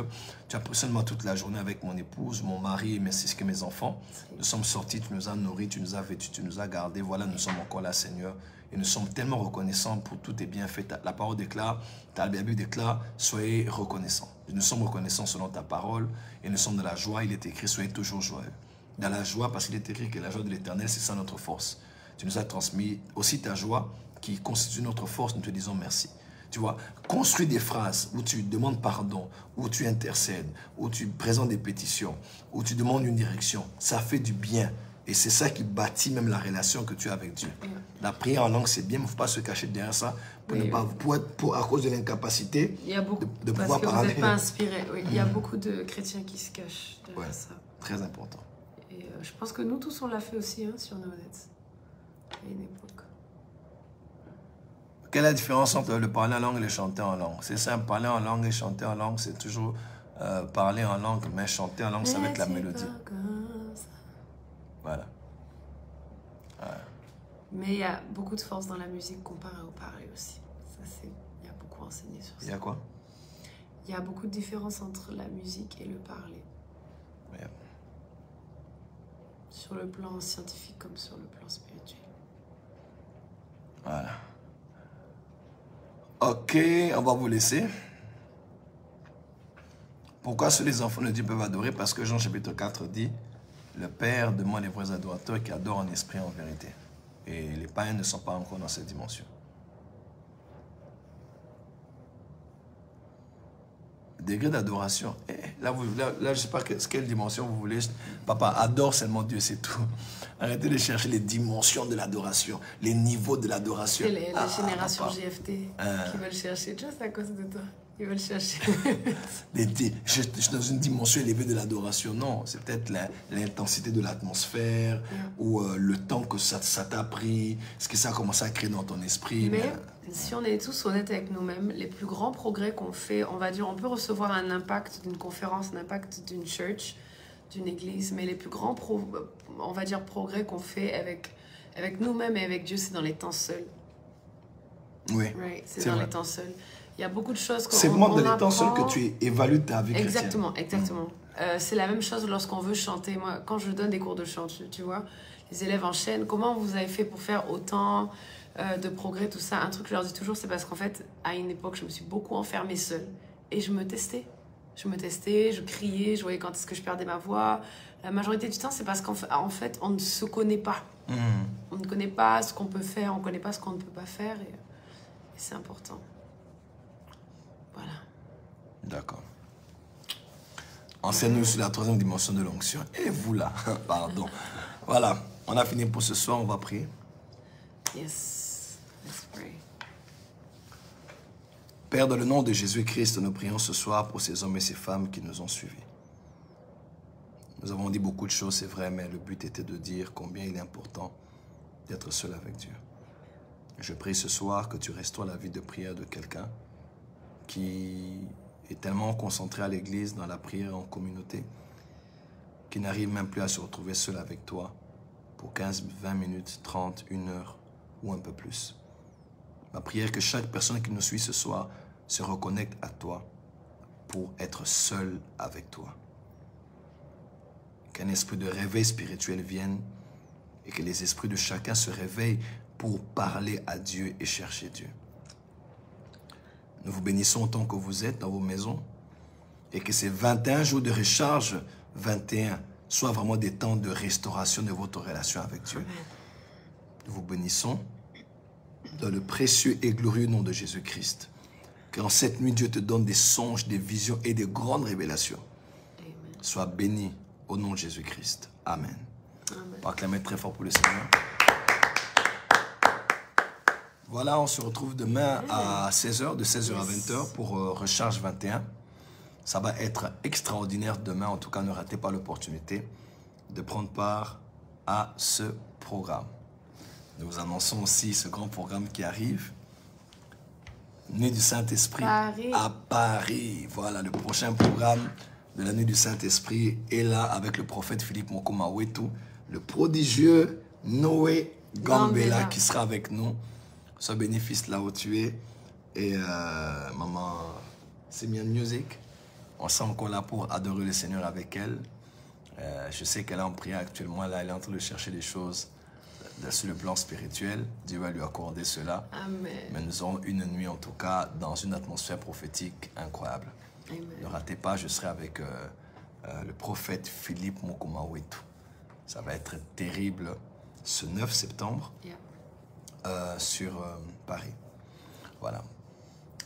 tu as pris seulement toute la journée avec mon épouse, mon mari, ainsi que mes enfants. Nous sommes sortis, tu nous as nourris, tu nous as vêtus, tu nous as gardés. Voilà, nous sommes encore là, Seigneur. Et nous sommes tellement reconnaissants pour tous tes bienfaits. La parole déclare, la Bible déclare, soyez reconnaissants. Nous sommes reconnaissants selon ta parole et nous sommes dans la joie. Il est écrit, soyez toujours joyeux. Dans la joie, parce qu'il est écrit que la joie de l'Éternel, c'est ça notre force. Tu nous as transmis aussi ta joie qui constitue notre force. Nous te disons merci. Tu vois, construis des phrases où tu demandes pardon, où tu intercèdes, où tu présentes des pétitions, où tu demandes une direction. Ça fait du bien. Et c'est ça qui bâtit même la relation que tu as avec Dieu. La prière en langue, c'est bien, mais il ne faut pas se cacher derrière ça à cause de l'incapacité de pouvoir parler. Parce que vous n'êtes pas inspiré. Oui, il y a beaucoup de chrétiens qui se cachent derrière ça. Très important. Et je pense que nous tous, on l'a fait aussi, hein, si on est honnête. À une époque. Quelle est la différence entre le parler en langue et le chanter en langue? C'est simple, parler en langue et chanter en langue, c'est toujours parler en langue, mais chanter en langue, ça va être la mélodie. Voilà. Mais il y a beaucoup de force dans la musique comparée au parler aussi. Il y a beaucoup enseigné sur ça. Il y a quoi? Il y a beaucoup de différence entre la musique et le parler. Yeah. Sur le plan scientifique comme sur le plan spirituel. Voilà. Ok, on va vous laisser. Pourquoi seuls les enfants de Dieu peuvent adorer? Parce que Jean chapitre 4 dit, le Père demande les vrais adorateurs qui adorent en esprit et en vérité. Et les païens ne sont pas encore dans cette dimension. Degré d'adoration. Là, je ne sais pas quelle dimension vous voulez. Papa, adore seulement Dieu, c'est tout. Arrêtez de chercher les dimensions de l'adoration, les niveaux de l'adoration. C'est les générations GFT qui veulent chercher. Juste à cause de toi. Ils veulent chercher. Je suis dans une dimension élevée de l'adoration. Non, c'est peut-être l'intensité de l'atmosphère ou le temps que ça t'a pris, ce que ça a commencé à créer dans ton esprit. Mais si on est tous honnêtes avec nous-mêmes, les plus grands progrès qu'on fait, on va dire, on peut recevoir un impact d'une conférence, un impact d'une church, d'une église, mais les plus grands, on va dire, progrès qu'on fait avec nous-mêmes et avec Dieu, c'est dans les temps seuls. Oui, right? C'est dans les temps seuls. Il y a beaucoup de choses qu'on c'est vraiment dans les temps seuls que tu évalues ta vie chrétienne. Exactement. C'est la même chose lorsqu'on veut chanter. Moi, quand je donne des cours de chant, tu vois, les élèves enchaînent. Comment vous avez fait pour faire autant de progrès, tout ça? Un truc que je leur dis toujours, c'est parce qu'en fait, à une époque, je me suis beaucoup enfermée seule. Et je me testais. Je criais, je voyais quand est-ce que je perdais ma voix. La majorité du temps, c'est parce qu'en fait, on ne se connaît pas. On ne connaît pas ce qu'on peut faire, on ne connaît pas ce qu'on ne peut pas faire. Et c'est important. Voilà. D'accord. Enseigne-nous sur la troisième dimension de l'onction. Et vous là, pardon. Voilà, on a fini pour ce soir, on va prier. Yes, let's pray. Père, dans le nom de Jésus-Christ, nous prions ce soir pour ces hommes et ces femmes qui nous ont suivis. Nous avons dit beaucoup de choses, c'est vrai, mais le but était de dire combien il est important d'être seul avec Dieu. Je prie ce soir que tu restaures la vie de prière de quelqu'un qui est tellement concentré à l'église, dans la prière en communauté, qui n'arrive même plus à se retrouver seul avec toi pour 15, 20 minutes, 30, 1 heure ou un peu plus. Ma prière est que chaque personne qui nous suit ce soir se reconnecte à toi pour être seul avec toi. Qu'un esprit de réveil spirituel vienne et que les esprits de chacun se réveillent pour parler à Dieu et chercher Dieu. Nous vous bénissons autant que vous êtes dans vos maisons et que ces 21 jours de recharge, 21, soient vraiment des temps de restauration de votre relation avec Dieu. Nous vous bénissons dans le précieux et glorieux nom de Jésus-Christ. Qu'en cette nuit, Dieu te donne des songes, des visions et des grandes révélations. Amen. Sois béni au nom de Jésus-Christ. Amen. Amen. Acclamez très fort pour le Seigneur. Voilà, on se retrouve demain à 16h, de 16h à 20h pour Recharge 21. Ça va être extraordinaire demain. En tout cas, ne ratez pas l'opportunité de prendre part à ce programme. Nous vous annonçons aussi ce grand programme qui arrive. Nuit du Saint-Esprit à Paris. Voilà, le prochain programme de la Nuit du Saint-Esprit est là avec le prophète Philippe Mokomawetu, le prodigieux Noé Gambela qui sera avec nous. Sois bénéfice là où tu es. Et maman Simian Music. On sent encore là pour adorer le Seigneur avec elle. Je sais qu'elle est en prière actuellement. Là, elle est en train de chercher des choses sur le plan spirituel. Dieu va lui accorder cela. Amen. Mais nous aurons une nuit, en tout cas, dans une atmosphère prophétique incroyable. Amen. Ne ratez pas, je serai avec le prophète Philippe Mokumawetu. Ça va être terrible ce 9 septembre Yeah. sur Paris. Voilà.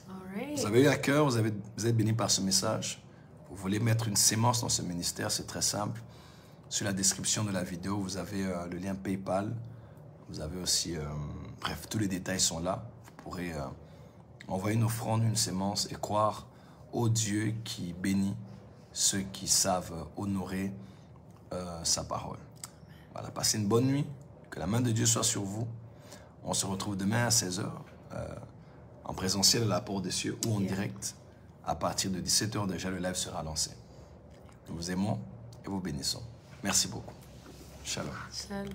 All right. Vous avez eu à cœur, vous êtes bénis par ce message. Vous voulez mettre une sémence dans ce ministère, c'est très simple. Sur la description de la vidéo, vous avez le lien PayPal. Vous avez aussi, bref, tous les détails sont là. Vous pourrez envoyer une offrande, une sémence et croire au Dieu qui bénit ceux qui savent honorer sa parole. Voilà, passez une bonne nuit. Que la main de Dieu soit sur vous. On se retrouve demain à 16h en présentiel à la Porte des Cieux ou en direct. À partir de 17h déjà, le live sera lancé. Nous vous aimons et vous bénissons. Merci beaucoup. Shalom. Shalom.